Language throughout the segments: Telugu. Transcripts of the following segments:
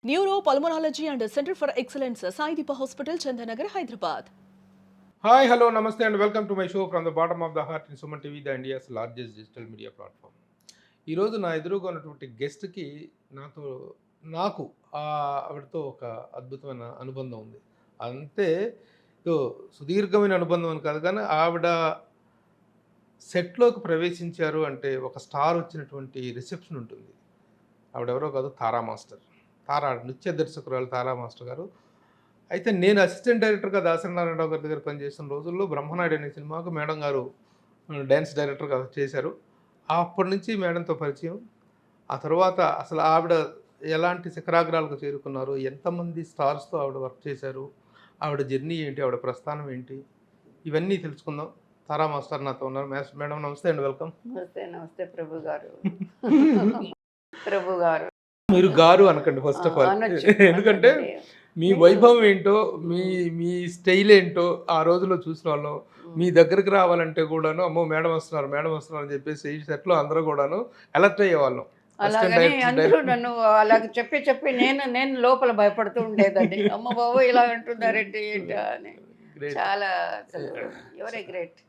Neuro Pulmonology and Center for Excellence, Sai Deepa Hospital, Chandanagar, Hyderabad. Hi, hello, namaste, and welcome to my show from the bottom of the heart in Suman TV, the India's largest digital media platform. ఈరోజు నా ఎదురుగా ఉన్నటువంటి గెస్ట్కి నాకు ఆవిడతో ఒక అద్భుతమైన అనుబంధం ఉంది. అంతే సుదీర్ఘమైన అనుబంధం అని కాదు, కానీ ఆవిడ సెట్లోకి ప్రవేశించారు అంటే ఒక స్టార్ వచ్చినటువంటి రిసెప్షన్ ఉంటుంది. ఆవిడెవరో కాదు, తారా మాస్టర్. నృత్య దర్శకురాలు తారా మాస్టర్ గారు. అయితే నేను అసిస్టెంట్ డైరెక్టర్గా దాసరి నారాయణరావు గారి దగ్గర పనిచేసిన రోజుల్లో బ్రహ్మనాయుడు అనే సినిమాకు మేడం గారు డ్యాన్స్ డైరెక్టర్గా చేశారు. అప్పటి నుంచి మేడంతో పరిచయం. ఆ తర్వాత అసలు ఆవిడ ఎలాంటి శిఖరాగ్రాలకు చేరుకున్నారు, ఎంతమంది స్టార్స్తో ఆవిడ వర్క్ చేశారు, ఆవిడ జర్నీ ఏంటి, ఆవిడ ప్రస్థానం ఏంటి, ఇవన్నీ తెలుసుకుందాం. తారా మాస్టర్ నాతో ఉన్నారు. మేడం నమస్తే అండి, వెల్కమ్. నమస్తే ప్రభు గారు. ప్రభు గారు మీరు గారు అనకండి ఫస్ట్ ఆఫ్ ఆల్, ఎందుకంటే మీ వైభవం ఏంటో, మీ స్టైల్ ఏంటో ఆ రోజుల్లో చూసిన వాళ్ళం. మీ దగ్గరికి రావాలంటే కూడాను అమ్మో మేడం వస్తున్నారు అని చెప్పేసి సెట్లో అందరూ కూడాను అలర్ట్ అయ్యేవాళ్ళం. అలాగని అందరూ నన్ను అలాగ చెప్పి నేను లోపల భయపడుతూ ఉండేదండి. అమ్మ బాబు ఇలా అంటున్నారేంటి ఏంటా అని. చాలా ఎవరే గ్రేట్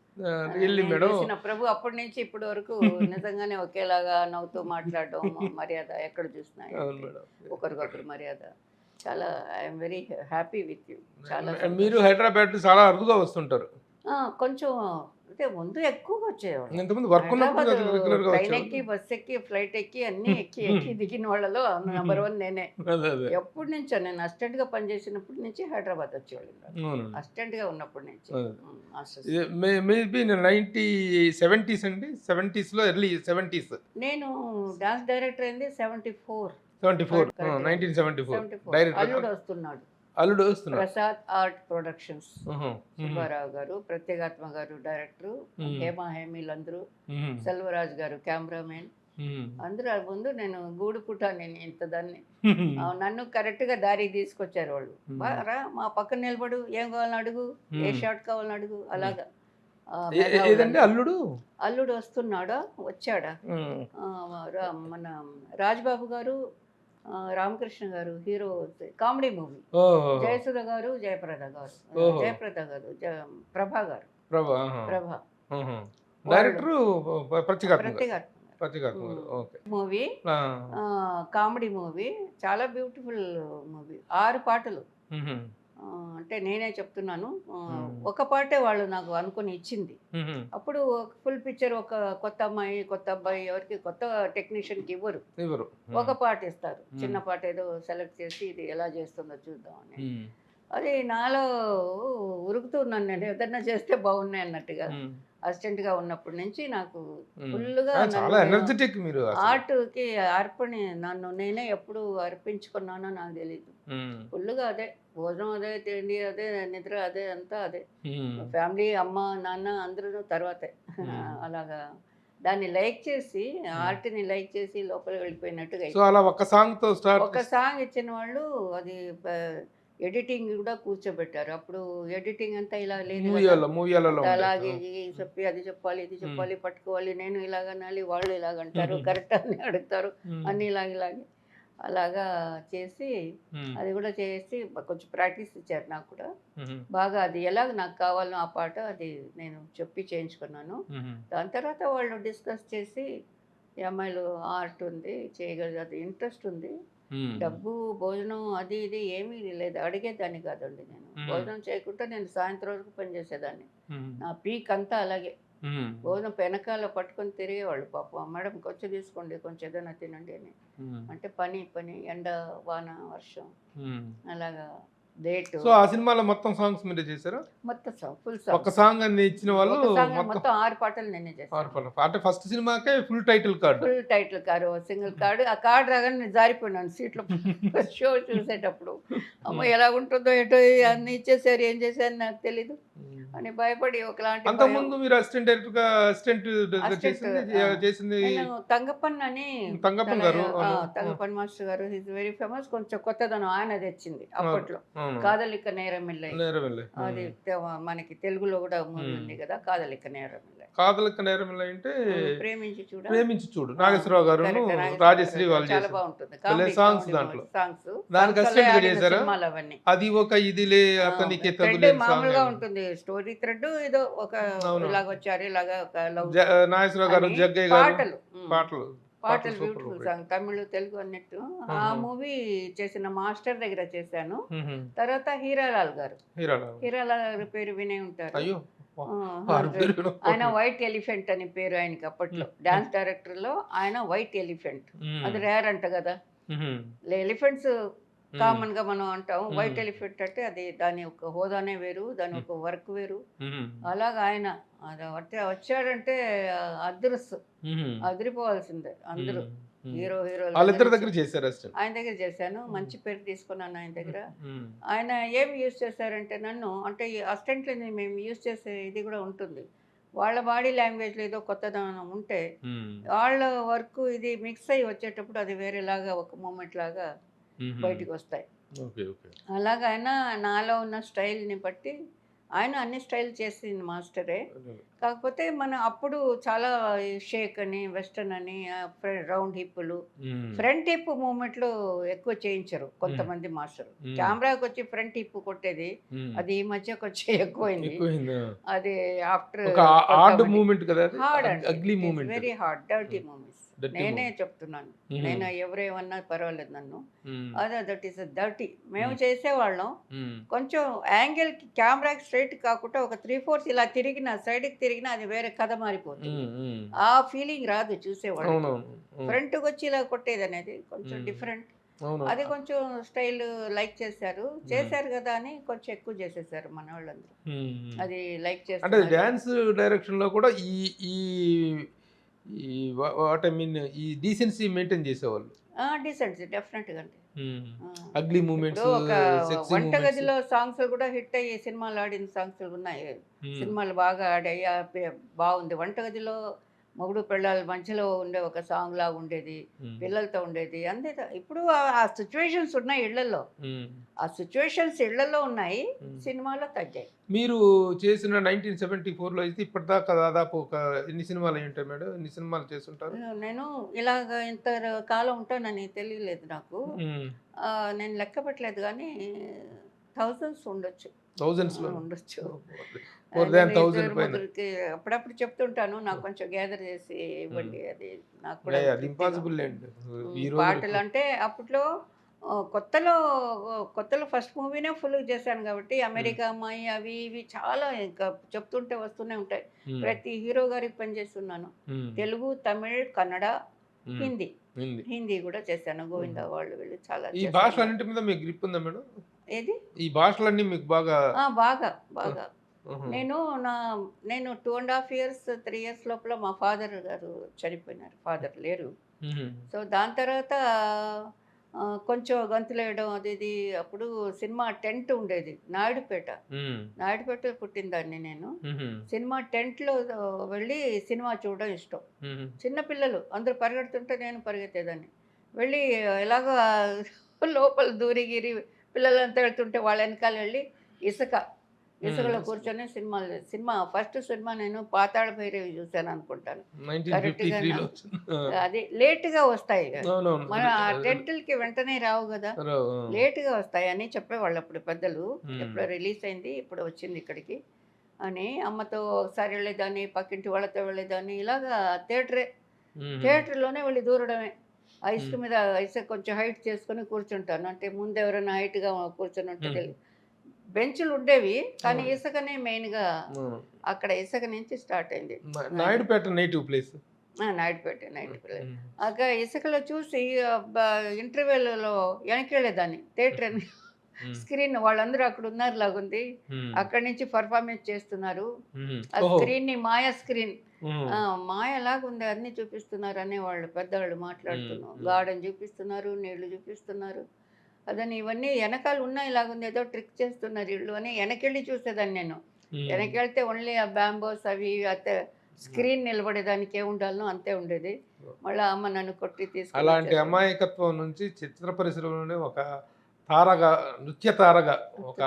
మేడం. ప్రభు అప్పటి నుంచి ఇప్పటి వరకు నిజంగానే ఒకేలాగా నవ్వుతూ మాట్లాడడం, మర్యాద ఎక్కడ చూసినా ఒకరికొకరు మర్యాద. చాలా I'm very happy with you. చాలా మీరు హైదరాబాద్ చాలా అరుదుగా వస్తుంటారు. కొంచెం అంటే ముందు ఎక్కువగా వచ్చేవాళ్ళు. ట్రైన్ ఎక్కి, బస్ ఎక్కి, ఫ్లైట్ ఎక్కి, అన్ని ఎక్కి దిగిన వాళ్ళలో నెంబర్ 1 నేనే. ఎప్పటి నుంచో నేను అసిస్టెంట్ గా పనిచేసినప్పటి నుంచి హైదరాబాద్ వచ్చేవాళ్ళు. అసిస్టెంట్ గా ఉన్నప్పటి నుంచి. మేబీ 1970s అండి, 70s లో, ఎర్లీ 70s. నేను డాన్స్ డైరెక్టర్ అయింది 1974. అల్లుడు వస్తున్నాడు. ప్రసాద్ ఆర్ట్ ప్రొడక్షన్స్, సుబ్బారావు గారు, ప్రత్యేగాత్మ గారు డైరెక్టర్, హేమీలు అందరూ, సెల్వరాజ్ గారు కెమెరామెన్, అందరూ ముందు నేను గూడుపుట, నేను ఇంత దాన్ని నన్ను కరెక్ట్ గా దారికి తీసుకొచ్చారు వాళ్ళు. రా మా పక్కన నిలబడు, ఏం కావాలని అడుగు, ఏ షార్ట్ కావాలని అడుగు, అలాగా. అల్లుడు వస్తున్నాడా, వచ్చాడా. మన రాజ్బాబు గారు, రామకృష్ణ గారు హీరో, కామెడీ మూవీ. జయసుధ గారు, జయప్రద గారు, ప్రభా గారు, ప్రభా మూవీ, కామెడీ మూవీ, చాలా బ్యూటిఫుల్ మూవీ. 6 పాటలు. అంటే నేనే చెప్తున్నాను, ఒక పాటే వాళ్ళు నాకు అనుకుని ఇచ్చింది. అప్పుడు ఫుల్ పిక్చర్, ఒక కొత్త అమ్మాయి, కొత్త అబ్బాయి, ఎవరికి కొత్త టెక్నీషియన్కి ఇవ్వరు, ఒక పాట ఇస్తారు. చిన్న పాట ఏదో సెలెక్ట్ చేసి ఇది ఎలా చేస్తుందో చూద్దాం అని. అది నాలో ఉరుకుతున్నాను, నేను ఏదన్నా చేస్తే బాగున్నాయి అన్నట్టుగా. అసిస్టెంట్ గా ఉన్నప్పటి నుంచి నాకు ఫుల్గా ఆర్ట్కి నన్ను నేనే ఎప్పుడు అర్పించుకున్నానో నాకు తెలీదు. ఫుల్గా అదే భోజనం, అదే తిండి, అదే నిద్ర, అదే అంతా అదే. ఫ్యామిలీ, అమ్మ నాన్న అందరూ తర్వాతే. అలాగా దాన్ని లైక్ చేసి, ఆర్ట్ని లైక్ చేసి లోపల వెళ్ళిపోయినట్టుగా ఒక సాంగ్ ఇచ్చిన వాళ్ళు. అది ఎడిటింగ్ కూడా కూర్చోబెట్టారు. అప్పుడు ఎడిటింగ్ అంతా ఇలా లేదు, అలాగే చెప్పి అది చెప్పాలి, ఇది చెప్పాలి, పట్టుకోవాలి, నేను ఇలాగనాలి, వాళ్ళు ఇలాగంటారు, కరెక్ట్ అని అడుగుతారు, అన్ని ఇలాగే అలాగా చేసి, అది కూడా చేసి కొంచెం ప్రాక్టీస్ ఇచ్చారు నాకు కూడా బాగా. అది ఎలాగ నాకు కావాలనో ఆ పాట అది నేను చెప్పి చేయించుకున్నాను. దాని తర్వాత వాళ్ళు డిస్కస్ చేసి, ఈ అమ్మాయిలు ఆర్ట్ ఉంది, చేయగలదు, అది ఇంట్రెస్ట్ ఉంది, డబ్బు భోజనం అది ఇది ఏమీ లేదు, అడిగేదాన్ని కాదండి. నేను భోజనం చేయకుండా నేను సాయంత్రం వరకు పనిచేసేదాన్ని. నా పీక్ అంతా అలాగే. భోజనం వెనకాల పట్టుకొని తిరిగేవాళ్ళు. పాపం మేడం కొంచెం తీసుకోండి, కొంచెం ఏదైనా తినండి అని. అంటే పని ఎండ, వాన, వర్షం, అలాగా డేట్. సో ఆ సినిమాలో మొత్తం సాంగ్స్ మీరే చేశారు? మొత్తం సాంగ్, ఫుల్ సాంగ్. ఒక సాంగ్ అన్ని ఇచ్చిన వాళ్ళు మొత్తం 6 పాటలు నేనే చేశాను. అంటే ఫస్ట్ సినిమాకే full title card, single card. ఆ కార్డు రాగానే నేను జారిపోయినాను సీట్లో. షో చూసేటప్పుడు అమ్మ ఎలా ఉంటుందో ఏంటో, అన్ని ఇచ్చేసారు, ఏం చేశారు నాకు తెలీదు అని భయపడి ఒకలాంటి. అంతకుముందు మీరు అసిస్టెంట్ చేసింది తంగప్పన్ అని, తంగప్పన్ మాస్టర్ గారు, ఈజ్ వెరీ ఫేమస్. కొంచెం కొత్తదనం ఆయన తెచ్చింది అప్పట్లో. కాదలిక నేరమిల్లై, అది మనకి తెలుగులో కూడా మూవీ ఉంది కదా, కాదలిక నేరమిల్లై. కాదలిక నేరమిలా అంటే ప్రేమించి చూడ ప్రేమించి చూడు నాగేశ్వరరావు గారు రాజశ్రీ వాళ్ళు చాలా చేశారు. బాగుంటుంది భలే సాంగ్స్ దాంట్లో. సాంగ్స్ దానికి అసిస్టెంట్ గా చేశారా? సినిమాలు అవన్నీ అది ఒక ఇదిలే అతనికి థ్రెడ్ తగులేని మామూలుగా సాంగ్. ఉంటుంది, స్టోరీ థ్రెడ్ ఏదో ఒక అవును. ఇలాగ వచ్చారు ఇలాగా ఒక లవ్ నాగేశ్వరరావు గారు అని జగ్గయ్య గారు పాటలు పాటలు పాటలు super beautiful song, Tamil Telugu అన్నట్టు. ఆ మూవీ చేసిన మాస్టర్ దగ్గర చేశాను. తర్వాత హీరాలాల్ గారు, హీరాలాల్. హీరాలాల్ గారి పేరు వినే ఉంటారు. అయ్యో ఆ, వారి పేరు కూడా ఆయన వైట్ ఎలిఫెంట్ అని పేరు ఆయనకి అప్పట్లో. డాన్స్ డైరెక్టర్ లో ఆయన వైట్ ఎలిఫెంట్, అది రేర్ అంట కదా. ఎలిఫెంట్స్ కామన్ గా మనం అంటాం, వైట్ ఎలిఫెంట్ అంటే అది దాని యొక్క హోదానే వేరు, దాని యొక్క వర్క్ వేరు. అలాగా ఆయన అది వచ్చాడంటే అదృశ్యం, అదిరిపోవాల్సిందే అందరూ. హీరో వాళ్ళిద్దరి దగ్గర చేశారు అసిస్టెంట్. ఆయన దగ్గర చేశాను, మంచి పేరు తీసుకున్నాను ఆయన దగ్గర. ఆయన ఏమి యూజ్ చేశారంటే నన్ను, అంటే ఈ అసిస్టెంట్లని మేము యూజ్ చేసే ఇది కూడా ఉంటుంది, వాళ్ళ బాడీ లాంగ్వేజ్లో ఏదో కొత్తదనం ఉంటే వాళ్ళ వర్క్ ఇది మిక్స్ అయ్యి వచ్చేటప్పుడు అది వేరేలాగా ఒక మూమెంట్ లాగా బయటికి వస్తాయి. అలాగా ఆయన నాలో ఉన్న స్టైల్ని బట్టి ఆయన అన్ని స్టైల్ చేసింది మాస్టరే. కాకపోతే మన అప్పుడు చాలా షేక్ అని, వెస్టర్న్ అని, రౌండ్ హిప్పులు, ఫ్రంట్ హిప్ మూమెంట్లు ఎక్కువ చేయించరు కొంతమంది మాస్టర్. కెమెరాకి వచ్చి ఫ్రంట్ హిప్ కొట్టేది అది ఈ మధ్య కొంచెం ఎక్కువైంది. అది ఆఫ్టర్ హార్డ్ మూమెంట్ కదా, హార్డ్ అండి, ugly moment, very hard, dirty moments. నేనే చెప్తున్నాను, నేను ఎవరేమన్నా పర్వాలేదు నన్ను, అదే దట్ ఈస్ డర్టీ. మేము చేసేవాళ్ళం కొంచెం యాంగిల్ కెమెరాకి స్ట్రైట్ కాకుండా ఒక 3/4 ఇలా తిరిగిన సైడ్కి తిరిగినా అది వేరే కథ మారిపోతుంది. ఆ ఫీలింగ్ రాదు చూసేవాళ్ళు. ఫ్రంట్కి వచ్చి ఇలా కొట్టేది అనేది కొంచెం డిఫరెంట్. అది కొంచెం స్టైల్ లైక్ చేశారు కదా అని కొంచెం ఎక్కువ చేసేసారు మన వాళ్ళందరూ. అది లైక్ అంటే చేస్తారు. డాన్స్ డైరెక్షన్ లో కూడా ఈ ఈ ఈ వాట్ ఐ మీన్ ఈ డీసెన్సీ మెయింటైన్ చేసేవాళ్ళు. డీసెంట్స్ డెఫినెట్గా అండి. అగ్లీ మూమెంట్స్, ఒక సెక్సీ వంటగదిలో సాంగ్స్ కూడా హిట్ అయ్యి సినిమాలు ఆడిన సాంగ్స్ ఉన్నాయి. సినిమాలు బాగా ఆడాయి, బాగుంది. వంటగదిలో మొగుడు పెళ్ళాల మధ్యలో ఉండే ఒక సాంగ్ లాగా ఉండేది, పిల్లలతో ఉండేది అంతే. ఇప్పుడు ఆ సిచ్యువేషన్స్ ఉన్నాయి ఇళ్లలో, ఆ సిచ్యువేషన్స్ ఇళ్లలో ఉన్నాయి, సినిమాలో తగ్గాయి. మీరు చేసిన 1974లో అయితే ఇప్పటిదాకా దాదాపు ఒక ఎన్ని సినిమాలు అయి ఉంటాయి మేడం? ఎన్ని సినిమాలు చేస్తుంటారు? నేను ఇలాగ ఇంత కాలం ఉంటానని తెలియలేదు నాకు. నేను లెక్క పెట్టలేదు కానీ థౌజండ్స్ ఉండొచ్చు, ఉండొచ్చు. అప్పుడప్పుడు చెప్తుంటాను, నాకు కొంచెం గ్యాదర్ చేసి ఇవ్వండి, అది నాకు కూడా ఇంపాసిబుల్. పాటలు అంటే అప్పట్లో కొత్తలో ఫస్ట్ మూవీనే ఫుల్ చేశాను కాబట్టి అమెరికా అమ్మాయి అవి ఇవి చాలా ఇంకా చెప్తుంటే వస్తూనే ఉంటాయి. ప్రతి హీరో గారికి పనిచేస్తున్నాను. తెలుగు, తమిళ్, కన్నడ, హిందీ కూడా చేశాను. గోవిందా వాళ్ళు వీళ్ళు చాలా. ఈ భాషలన్నింటి మీద మీకు గ్రిప్ ఉందా మేడం? ఏది ఈ భాషలన్నీ మీకు బాగా బాగా నేను 2.5 years 3 years లోపల మా ఫాదర్ గారు చనిపోయినారు, ఫాదర్ లేరు. సో దాని తర్వాత కొంచెం గంతులేయడం అది ఇది. అప్పుడు సినిమా టెంట్ ఉండేది నాయుడుపేట పుట్టిందాన్ని నేను. సినిమా టెంట్లో వెళ్ళి సినిమా చూడడం ఇష్టం. చిన్నపిల్లలు అందరూ పరిగెడుతుంటే నేను పరిగెత్తేదాన్ని, వెళ్ళి ఎలాగో లోపల దూరిగిరి పిల్లలంతా వెళ్తుంటే వాళ్ళ వెనకాల వెళ్ళి ఇసుకలో కూర్చొని సినిమా ఫస్ట్ సినిమా నేను పాతాళ భైరవి చూశాను అనుకుంటాను. అది లేటుగా వస్తాయి మన టెంట్లకి, వెంటనే రావు కదా, లేటుగా వస్తాయి అని చెప్పేవాళ్ళు అప్పుడు పెద్దలు. ఎప్పుడు రిలీజ్ అయింది, ఇప్పుడు వచ్చింది ఇక్కడికి అని. అమ్మతో ఒకసారి వెళ్ళేదాన్ని, పక్కింటి వాళ్ళతో వెళ్ళేదాన్ని. ఇలాగా థియేటర్లోనే వెళ్ళి దూరడమే. ఇసుక కొంచెం హైట్ చేసుకొని కూర్చుంటాను, అంటే ముందు ఎవరైనా హైట్గా కూర్చొని ఉంటే తెలియదు. బెంచులు ఉండేవి కానీ ఇసుకనే మెయిన్గా, అక్కడ ఇసుక నుంచి స్టార్ట్ అయింది. Naidupeta native place. నాయుడుపేట అక్కడ ఇసుకలో చూసి ఇంటర్వ్యూలలో వెనక్కి వెళ్ళేదాన్ని. థియేటర్ స్క్రీన్ వాళ్ళందరూ అక్కడ ఉన్నారు లాగుంది, అక్కడి నుంచి పర్ఫార్మెన్స్ చేస్తున్నారు. ఆ స్క్రీన్ ని మాయా స్క్రీన్, మాయలాగుంది, అన్ని చూపిస్తున్నారు అనే వాళ్ళు పెద్దవాళ్ళు మాట్లాడుతున్నారు. గార్డెన్ చూపిస్తున్నారు, నీళ్లు చూపిస్తున్నారు, అదని ఇవన్నీ వెనకాల ఉన్నాయి ఇలాగుంది, ఏదో ట్రిక్ చేస్తున్నారు ఇళ్ళు అని వెనకెళ్ళి చూసేదాన్ని నేను. వెనకెళ్తే ఓన్లీ ఆ బ్యాంబోస్ అవి అతే స్క్రీన్ నిలబడేదానికి ఏ ఉండాలనో అంతే ఉండేది. మళ్ళీ అమ్మ నన్ను కొట్టి తీసుకు. అలాంటి అమాయకత్వం నుంచి చిత్ర పరిశ్రమలోనే ఒక తారగా, నృత్య తారగా, ఒక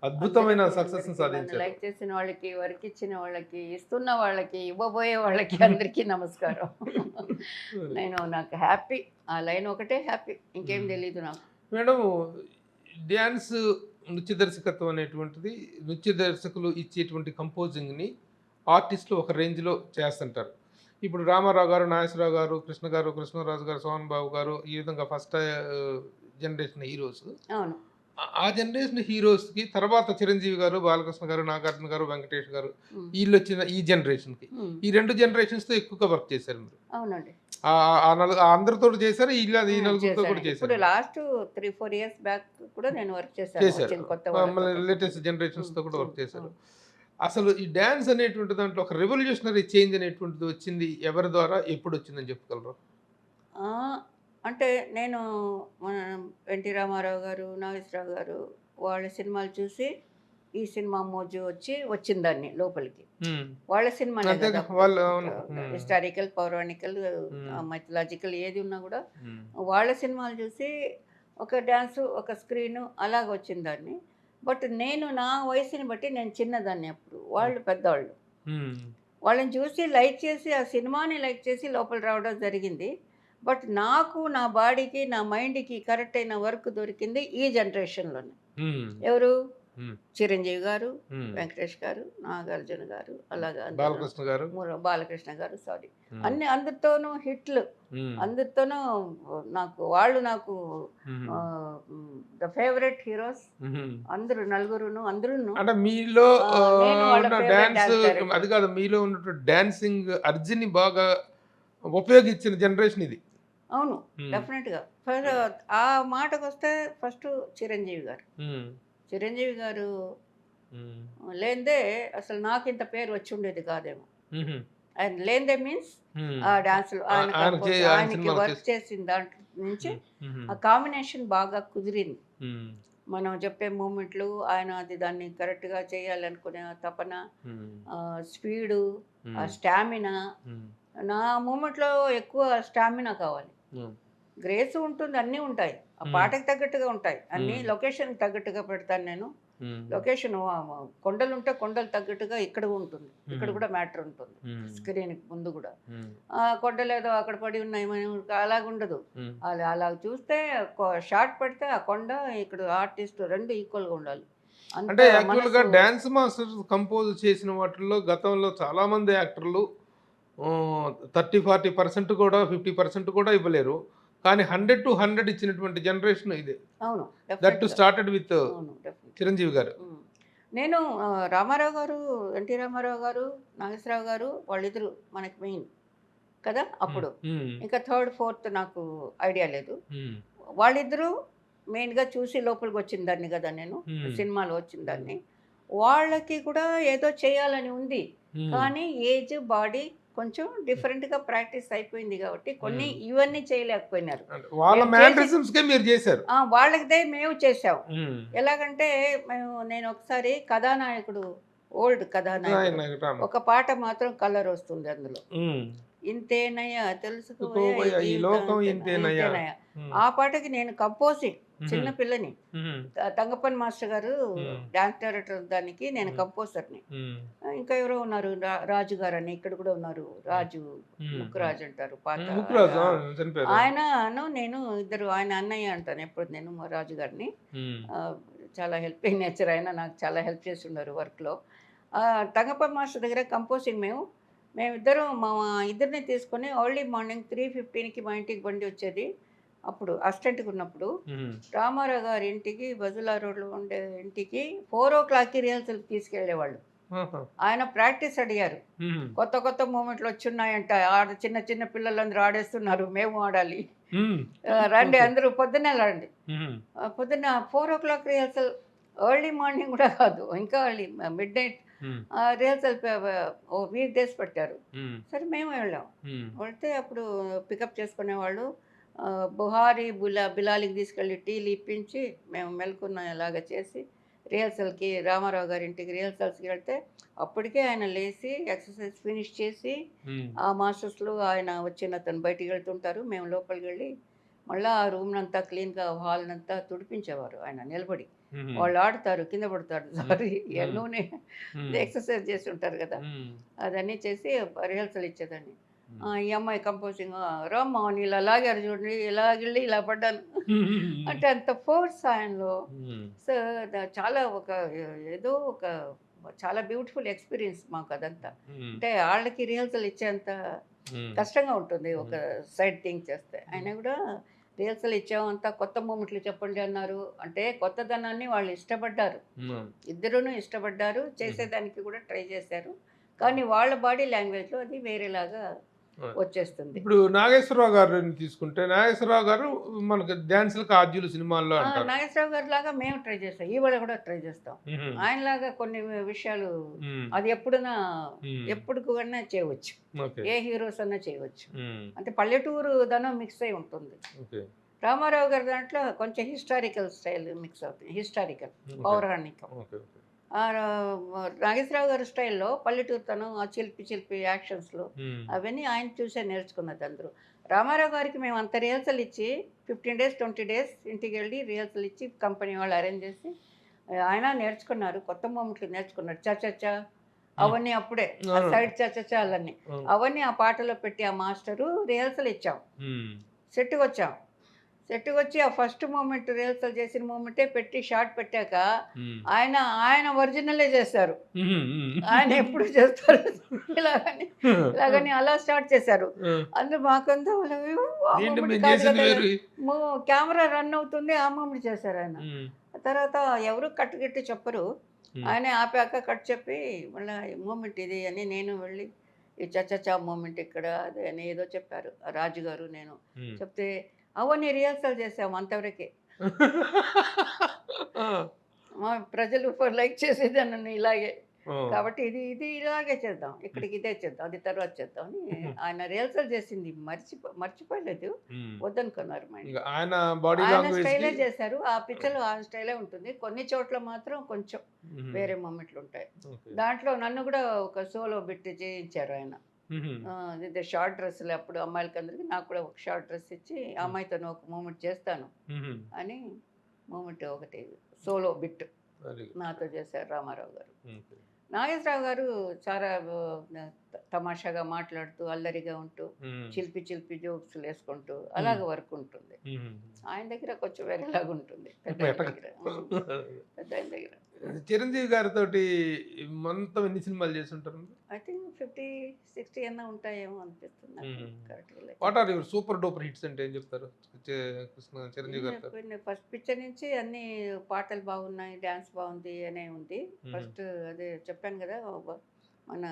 అద్భుతమైన అందరికీ సక్సెస్ నన్ను సాధించారు. లైక్ చేసిన వాళ్ళకి, వర్క్ ఇచ్చిన వాళ్ళకి, ఇస్తున్న వాళ్ళకి, ఇవ్వబోయే వాళ్ళకి అందరికీ నమస్కారం. నాకు హ్యాపీ. ఆ లైన్ ఒకటే హ్యాపీ. ఇంకేం తెలీదు నాకు. మేడం, డ్యాన్స్ నృత్య దర్శకత్వం అనేటువంటిది నృత్య దర్శకులు ఇచ్చేటువంటి కంపోజింగ్ని ఆర్టిస్టులు ఒక రేంజ్లో చేస్తుంటారు. ఇప్పుడు రామారావు గారు, నాగేశ్వరరావు గారు, కృష్ణ గారు, కృష్ణరాజు గారు, సోహన్ బాబు గారు, ఈ విధంగా ఫస్ట్ జనరేషన్ హీరోస్. అవును. ఆ జనరేషన్ హీరోస్కి తర్వాత చిరంజీవి గారు, బాలకృష్ణ గారు, నాగార్జున గారు, వెంకటేష్ గారు, ఉమ్, వీళ్ళు వచ్చిన ఈ జనరేషన్కి ఉమ్, ఈ 2 జనరేషన్స్తో ఎక్కువగా వర్క్ చేశారు మీరు. అవునండి. అందరితో చేశారు, ఈ నలుగురితో చేశాను. కూడా ఇప్పుడు చేశారు. లాస్ట్ 3-4 ఇయర్స్ బ్యాక్ కూడా నేను వర్క్ చేశాను. చేశారు వచ్చిన కొత్త వాళ్ళతో. లేటెస్ట్ జనరేషన్స్తో కూడా వర్క్ ఉమ్, చేశారు. ఉమ్. అసలు ఈ డ్యాన్స్ అనేటువంటి దాంట్లో ఒక రెవల్యూషనరీ చేంజ్ అనేటువంటిది వచ్చింది ఎవరి ద్వారా, ఎప్పుడు వచ్చిందని చెప్పగలరు? ఆ, అంటే నేను మన ఎన్టీ రామారావు గారు, నాగేశ్వరరావు గారు వాళ్ళ సినిమాలు చూసి ఈ సినిమా మోజు వచ్చిందాన్ని లోపలికి. వాళ్ళ సినిమాలే అంతేగా కదా వాళ్ళు, అవును. హిస్టారికల్, పౌరాణికల్, మైథలాజికల్ ఏది ఉన్నా కూడా వాళ్ళ సినిమాలు చూసి ఒక డ్యాన్సు, ఒక స్క్రీను అలాగ వచ్చిందాన్ని. బట్ నేను నా వయసుని బట్టి నేను చిన్నదాన్ని అప్పుడు, వాళ్ళు పెద్దవాళ్ళు. వాళ్ళని చూసి లైక్ చేసి ఆ సినిమాని లైక్ చేసి లోపల రావడం జరిగింది. బట్ నాకు నా బాడీకి, నా మైండ్కి కరెక్ట్ అయిన వర్క్ దొరికింది ఈ జనరేషన్లోనే. ఎవరు? చిరంజీవి గారు, వెంకటేష్ గారు, నాగార్జున గారు, అలాగా బాలకృష్ణ గారు, బాలకృష్ణ గారు, సారీ, అన్ని అందరితోనూ హిట్లు, అందరితోనూ నాకు ద ఫేవరెట్ హీరోస్ అందరూ, నలుగురును, అందరూ. అంటే మీలో నేను వాళ్ళ ఉన్న favorite డాన్స్, dance director. అది కాదు, మీలో ఉన్నటువంటి డాన్సింగ్ అర్జున్ని బాగా ఉపయోగించిన జనరేషన్ ఇది. అవును, డెఫినెట్గా. ఆ మాటకు వస్తే ఫస్ట్ చిరంజీవి గారు. చిరంజీవి గారు లేనిదే అసలు నాకు ఇంత పేరు వచ్చి ఉండేది కాదేమో. ఆయన లేనిదే మీన్స్ ఆ డాన్సులు ఆయనకి వర్క్ చేసిన దాంట్లో నుంచి ఆ కాంబినేషన్ బాగా కుదిరింది. మనం చెప్పే మూమెంట్లు, ఆయన దాన్ని కరెక్ట్గా చేయాలనుకునే తపన, స్పీడు, ఆ స్టామినా. నా మూమెంట్లో ఎక్కువ స్టామినా కావాలి. గ్రేస్ ఉంటుంది, అన్నీ ఉంటాయి, ఆ పాటకి తగ్గట్టుగా ఉంటాయి, అన్నీ లొకేషన్కి తగ్గట్టుగా పెడతాను నేను. లొకేషన్ కొండలు ఉంటే కొండలు తగ్గట్టుగా ఇక్కడ ఉంటుంది, ఇక్కడ కూడా మ్యాటర్ ఉంటుంది స్క్రీన్కి ముందు కూడా. కొండలు ఏదో అక్కడ పడి ఉన్నాయి అలాగుండదు. అలా చూస్తే షార్ట్ పెడితే ఆ కొండ ఇక్కడ ఆర్టిస్ట్ రెండు ఈక్వల్గా ఉండాలి. అంటే యాక్చువల్గా డాన్స్ మాస్టర్ కంపోజ్ చేసిన వాటిల్లో గతంలో చాలామంది యాక్టర్లు 30-40% కూడా 50% కూడా ఇవ్వలేరు, కానీ 100 to 100 ఇచ్చినటువంటి జనరేషన్ ఇదే. అవును, దట్ స్టార్టెడ్ విత్ చిరంజీవి గారు. నేను రామారావు గారు, ఎన్టీ రామారావు గారు, నాగేశ్వరరావు గారు, వాళ్ళిద్దరు మనకి మెయిన్ కదా అప్పుడు. ఇంకా థర్డ్ ఫోర్త్ నాకు ఐడియా లేదు. వాళ్ళిద్దరూ మెయిన్గా చూసి లోపలికి వచ్చిన దాన్ని కదా నేను, సినిమాలో వచ్చిన దాన్ని. వాళ్ళకి కూడా ఏదో చేయాలని ఉంది, కానీ ఏజ్, బాడీ కొంచెం డిఫరెంట్గా ప్రాక్టీస్ అయిపోయింది కాబట్టి కొన్ని ఇవన్నీ చేయలేకపోయినారు. వాళ్ళ మేనరిజమ్స్కే మీరు చేశారు, వాళ్ళకిదే మేము చేసాం. ఎలాగంటే నేను ఒకసారి కథానాయకుడు, ఓల్డ్ కథానాయకుడు, ఒక పాట మాత్రం కలర్ వస్తుంది అందులో, ఇంతేనయ్యా తెలుసుకోవయ్యా ఈ లోకం ఇంతేనయ్యా. ఆ పాటకి నేను కంపోజింగ్, చిన్న పిల్లని, తంగప్పన్ మాస్టర్ గారు డాన్స్ డైరెక్టర్, దానికి నేను కంపోజర్ని. ఇంకా ఎవరో ఉన్నారు, రాజు గారు అని ఇక్కడ కూడా ఉన్నారు, రాజు, ముక్కురాజు అంటారు పాత ఆయనను, నేను ఇద్దరు, ఆయన అన్నయ్య అంటాను ఎప్పుడు నేను రాజు గారిని. చాలా హెల్పింగ్ నేచర్, ఆయన నాకు చాలా హెల్ప్ చేసి ఉన్నారు వర్క్లో. తంగప్పన్ మాస్టర్ దగ్గర కంపోజింగ్ మేమిద్దరం, మా ఇద్దరిని తీసుకొని ఎర్లీ మార్నింగ్ 3:15కి మా ఇంటికి బండి వచ్చేది. అప్పుడు అసిస్టెంట్గా ఉన్నప్పుడు రామారావు గారి ఇంటికి, బజులా రోడ్లో ఉండే ఇంటికి 4 o'clockకి రిహర్సల్కి తీసుకెళ్లేవాళ్ళు. ఆయన ప్రాక్టీస్ అడిగారు, కొత్త కొత్త మూమెంట్లు వచ్చున్నాయంట, చిన్న చిన్న పిల్లలందరూ ఆడేస్తున్నారు, మేము ఆడాలి, రండి అందరూ పొద్దున్నే రండి. పొద్దున్న 4 o'clock రిహర్సల్, ఎర్లీ మార్నింగ్ కూడా కాదు, ఇంకా early mid night rehearsal week days పెట్టారు. సరే మేము వెళ్ళాం. వెళ్తే అప్పుడు పికప్ చేసుకునేవాళ్ళు, బుహారీ బిలాలికి తీసుకెళ్ళి టీలు ఇప్పించి మేము మెలకున్నలాగా చేసి రిహర్సల్కి, రామారావు గారి ఇంటికి రిహర్సల్స్కి వెళ్తే అప్పటికే ఆయన లేచి ఎక్సర్సైజ్ ఫినిష్ చేసి, ఆ మాస్టర్స్లో ఆయన వచ్చిన అతను బయటికి వెళ్తుంటారు, మేము లోపలికి వెళ్ళి మళ్ళీ ఆ రూమ్ అంతా క్లీన్గా హాల్ అంతా తుడిపించేవారు ఆయన నిలబడి. వాళ్ళు ఆడుతారు, కింద పడతారు, సారీ నూనె ఎక్సర్సైజ్ చేసి ఉంటారు కదా, అదన్నీ చేసి రిహర్సల్ ఇచ్చేదాన్ని. ఈ అమ్మాయి కంపోజింగ్ రామ్మా నీళ్ళు అలాగారు చూడండి, ఇలాగెళ్ళి ఇలా పడ్డాను అంటే అంత ఫోర్స్ ఆయనలో. సో చాలా ఒక ఏదో ఒక చాలా బ్యూటిఫుల్ ఎక్స్పీరియన్స్ మాకు అదంతా. అంటే వాళ్ళకి రిహర్సల్ ఇచ్చేంత కష్టంగా ఉంటుంది ఒక సైడ్ థింక్ చేస్తే. అయినా కూడా రిహర్సల్ ఇచ్చామంతా కొత్త మూమెంట్లు చెప్పండి అన్నారు. అంటే కొత్తదనాన్ని వాళ్ళు ఇష్టపడ్డారు, ఇద్దరును ఇష్టపడ్డారు, చేసేదానికి కూడా ట్రై చేశారు. కానీ వాళ్ళ బాడీ లాంగ్వేజ్లో అది వేరేలాగా వచ్చేస్తుంది. ఇప్పుడు నాగేశ్వరరావు గారిని తీసుకుంటే నాగేశ్వరరావు గారు మనకు డ్యాన్సులకు ఆద్యులు సినిమాల్లో అంటారు. నాగేశ్వరరావు గారి లాగా మేము ట్రై చేస్తాం, ఈవేళ కూడా ట్రై చేస్తాం. ఆయనలాగా కొన్ని విషయాలు అది ఎప్పుడు కూడా చేయవచ్చు, ఏ హీరోస్ అన్నా చేయవచ్చు. అంటే పల్లెటూరు ధనం మిక్స్ అయి ఉంటుంది. రామారావు గారి దాంట్లో కొంచెం హిస్టారికల్ స్టైల్ మిక్స్ అవుతుంది, హిస్టారికల్ పౌరాణికం. నాగేశ్వరరావు గారి స్టైల్లో పల్లెటూరుతనం, ఆ చిలిపి యాక్షన్స్లో అవన్నీ ఆయన చూసే నేర్చుకున్నది అందరూ. రామారావు గారికి మేము అంత రిహర్సల్ ఇచ్చి 15 days 20 days ఇంటికి వెళ్ళి రిహర్సల్ ఇచ్చి కంపెనీ వాళ్ళు అరేంజ్ చేసి ఆయన నేర్చుకున్నారు, కొత్త మూమెంట్లు నేర్చుకున్నారు. చచచా అవన్నీ అప్పుడే సైడ్ చచచా అవన్నీ ఆ పాటలో పెట్టి ఆ మాస్టరు రిహర్సల్ ఇచ్చాం. సెట్కి వచ్చి ఆ ఫస్ట్ మూమెంట్ రిహర్సల్ చేసిన మూమెంటే పెట్టి షార్ట్ పెట్టాక ఆయన ఒరిజినలే చేశారు. ఆయన ఎప్పుడు చేస్తారు ఇలాగని అలా స్టార్ట్ చేశారు. అందులో మాకంతా కెమెరా రన్ అవుతుంది, ఆ మూమెంట్ చేశారు ఆయన. తర్వాత ఎవరు కట్టుగట్టి చెప్పరు, ఆయనే ఆపాక కట్ చెప్పి మళ్ళీ మూమెంట్ ఇది అని నేను వెళ్ళి ఈ చచ్చా మూమెంట్ ఇక్కడ అదే అని ఏదో చెప్పారు రాజుగారు. నేను చెప్తే అవన్నీ రిహర్సల్ చేసాము అంతవరకే. మా ప్రజలు లైక్ చేసేది నన్ను ఇలాగే, కాబట్టి ఇది ఇలాగే చేద్దాం, ఇక్కడికి ఇదే చేద్దాం, అది తర్వాత చేద్దాం అని ఆయన రిహర్సల్ చేసింది మర్చిపోలేదు, వద్దనుకున్నారు. ఆయన స్టైలే చేశారు, ఆ పిక్చర్లో ఆ స్టైలే ఉంటుంది. కొన్ని చోట్ల మాత్రం కొంచెం వేరే మూమెంట్లు ఉంటాయి. దాంట్లో నన్ను కూడా ఒక సోలో బిట్ చేయించారు ఆయన. ఇదే షార్ట్ డ్రెస్సులు అప్పుడు అమ్మాయిలకి అందరికి, నాకు కూడా ఒక షార్ట్ డ్రెస్ ఇచ్చి అమ్మాయితో ఒక మూమెంట్ చేస్తాను అని మూమెంట్ ఒకటి సోలో బిట్ నాతో చేశారు రామారావు గారు. నాగేశ్వరరావు గారు చాలా తమాషాగా మాట్లాడుతూ అల్లరిగా ఉంటూ చిలిపి జోక్స్ వేసుకుంటూ అలాగ వర్క్ ఉంటుంది. ఆయన దగ్గర కొంచెం వేరేలాగా ఉంటుంది పెద్ద ఆయన దగ్గర. చిరంజీవి గారితో మొత్తం ఎన్ని సినిమాలు చేసి ఉంటారు? ఐ థింక్ 50-60 అన్నా ఉంటాయేమో అనిపిస్తుంది. What are your super duper hits అంటే ఏం చెప్తారు చిరంజీవి గారితో? ఫస్ట్ పిక్చర్ నుంచి అన్ని పాటలు బాగున్నాయి, డ్యాన్స్ బాగుంది అనే ఉంది. ఫస్ట్ అదే చెప్పాను కదా, మన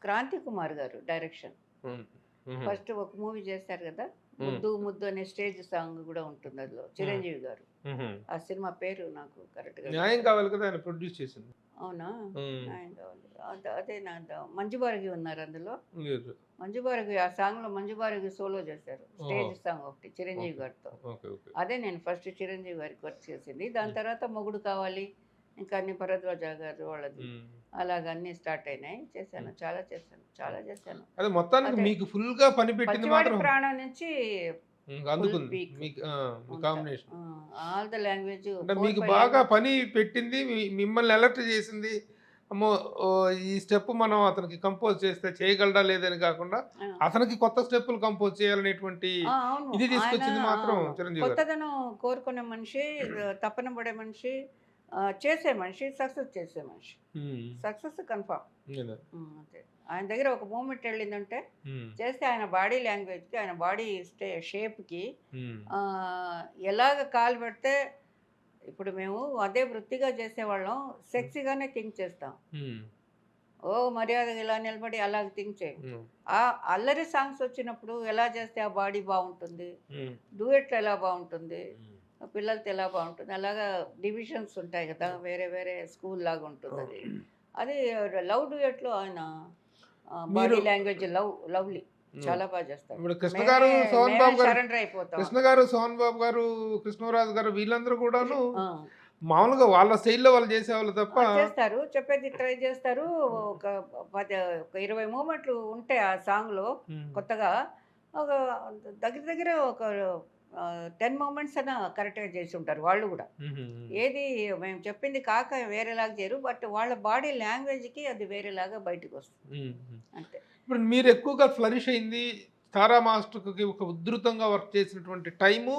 క్రాంతి కుమార్ గారు డైరెక్షన్. ఫస్ట్ ఒక మూవీ చేశారు కదా, ముద్దు అనే స్టేజ్ సాంగ్ కూడా ఉంటుంది అందులో, చిరంజీవి గారు. ఆ సినిమా పేరు నాకు కరెక్ట్ గా న్యాయం కావాలి కదా, ఆయన ప్రొడ్యూస్ చేసింది. అవునా, న్యాయం కావాలి, అదే నా మంజు భారగి ఉన్నారు అందులో. మంజు భారగి ఆ సాంగ్ లో మంజు భారగి సోలో చేశారు, స్టేజ్ సాంగ్ ఒకటి చిరంజీవి గారితో. అదే నేను ఫస్ట్ చిరంజీవి గారికి వర్క్ చేసింది. దాని తర్వాత మొగుడు కావాలి, ఇంకా అన్ని భరద్వాజ గారు వాళ్ళది, అలాగన్నీ స్టార్ట్ అయినాయి. చాలా చేశాను. అదే మొత్తానికి మీకు ఫుల్ గా పని పెట్టింది మాత్రం ప్రాణం నుంచి కాంబినేషన్. ఆల్ ద లాంగ్వేజ్ అంటే మీకు బాగా పని పెట్టింది, మిమ్మల్ని అలర్ట్ చేసింది. అమ్మో ఈ స్టెప్ మనం అతనికి కంపోజ్ చేస్తే చేయగలడా లేదని కాకుండా అతనికి కొత్త స్టెప్పులు కంపోజ్ చేయాలనేటువంటి ఇది తీసుకొచ్చింది మాత్రం చిరంజీవి గారు. కొత్తదనం కోరుకునే మనిషి, తపన పడే మనిషి, చేసే మనిషి, సక్సెస్ చేసే మనిషి, సక్సెస్ కన్ఫర్మ్. అంతే. ఆయన దగ్గర ఒక మూమెంట్ వెళ్ళిందంటే చేస్తే ఆయన బాడీ లాంగ్వేజ్కి, ఆయన బాడీ షేప్కి ఎలాగ కాలు పెడితే, ఇప్పుడు మేము అదే వృత్తిగా చేసేవాళ్ళం, సెక్సీగానే థింక్ చేస్తాం. ఓ మర్యాదగా ఇలా నిలబడి అలాగ థింక్ చేయం. ఆ అల్లరి సాంగ్స్ వచ్చినప్పుడు ఎలా చేస్తే ఆ బాడీ బాగుంటుంది, డూయెట్లు ఎలా బాగుంటుంది, పిల్లలతో ఎలా బాగుంటుంది, అలాగా డివిజన్స్ ఉంటాయి కదా, వేరే స్కూల్ లాగా ఉంటుంది అది. లవ్ డూయెట్లో ఆయన బాడీ లాంగ్వేజ్ లవ్లీ, చాలా బాగా చేస్తారు. ఇప్పుడు కృష్ణ గారు, సోహన్ బాబు గారు, సరెండర్ అయిపోతాం. కృష్ణ గారు, సోహన్ బాబు గారు, కృష్ణరాజు గారు, వీళ్ళందరూ కూడాను మామూలుగా వాళ్ళ స్టైల్లో వాళ్ళు చేసేవాళ్ళు తప్ప చేస్తారు, చెప్పేది ట్రై చేస్తారు. ఒక 20 మూమెంట్లు ఉంటాయి ఆ సాంగ్ లో కొత్తగా. ఒక దగ్గర దగ్గర ఒక 10 మూమెంట్స్ అన్నా కరెక్ట్‌గా చేసి ఉంటారు వాళ్ళు గూడా. ఏది మేము చెప్పింది కాక వేరేలాగా చేయరు. బట్ వాళ్ళ బాడీ లాంగ్వేజ్‌కి అది వేరేలాగా బయటకొస్తుంది. అంతే. ఇప్పుడు మీరు ఎక్కువగా ఫ్లరిష్ అయింది తారా మాస్టర్‌కి ఒక ఉధృతంగా వర్క్ చేసినటువంటి టైము,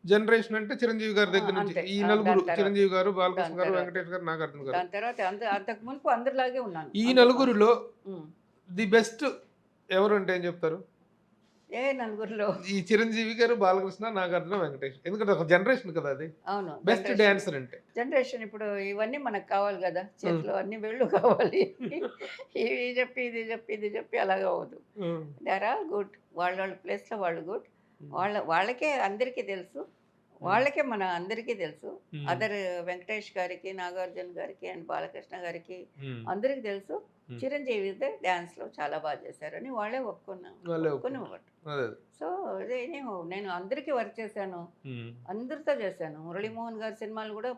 జనరేషన్ అంటే చిరంజీవి గారి దగ్గర నుంచి అంతే. ఈ నలుగురు దాని తర్వాత. చిరంజీవి గారు, బాలకృష్ణ దాని గారు, తర్వాత. వెంకటేష్ గారు, నాగార్జున గారు. దాని తర్వాత అంతకు మునుపు అందరిలాగే ఉన్నాను. ఈ అందరితో. నలుగురిలో హ్మ్. ది బెస్ట్ ఎవరు అంటే ఏం చెప్తారు? ఏ నలుగురిలో? ఈ చిరంజీవి గారు, బాలకృష్ణ, నాగార్జున, వెంకటేష్. ఎందుకంటే ఒక జనరేషన్ కదా అది. అవును. Best generation. డాన్సర్ అంటే. జనరేషన్ ఇప్పుడు ఇవన్నీ మనకు కావాలి గదా! చేతిలో అన్ని వేళ్ళు కావాలి. ఇవి చెప్పి, ఇది చెప్పి, ఇది చెప్పి అలాగా అవ్వదు. Hmm. They are all good. వాళ్ళ ప్లేస్‌లో వాళ్ళు గుడ్. వాళ్ళకే అందరికీ తెలుసు. వాళ్ళకే మన అందరికీ తెలుసు. హ్మ్. అదర్ వెంకటేష్ గారికి, నాగార్జున గారికి అండ్ బాలకృష్ణ గారికి హ్మ్. అందరికి తెలుసు. హ్మ్. చిరంజీవి అయితే డాన్స్‌లో చాలా బాగా చేశారని వాళ్ళే వాళ్ళే ఒప్పుకుని ఒప్పుకున్నారు. అదే. సో, అదే నేను అందరికీ వర్క్ చేశాను. హ్మ్. అందరితో చేశాను. మురళీమోహన్ గారి సినిమాలు కూడా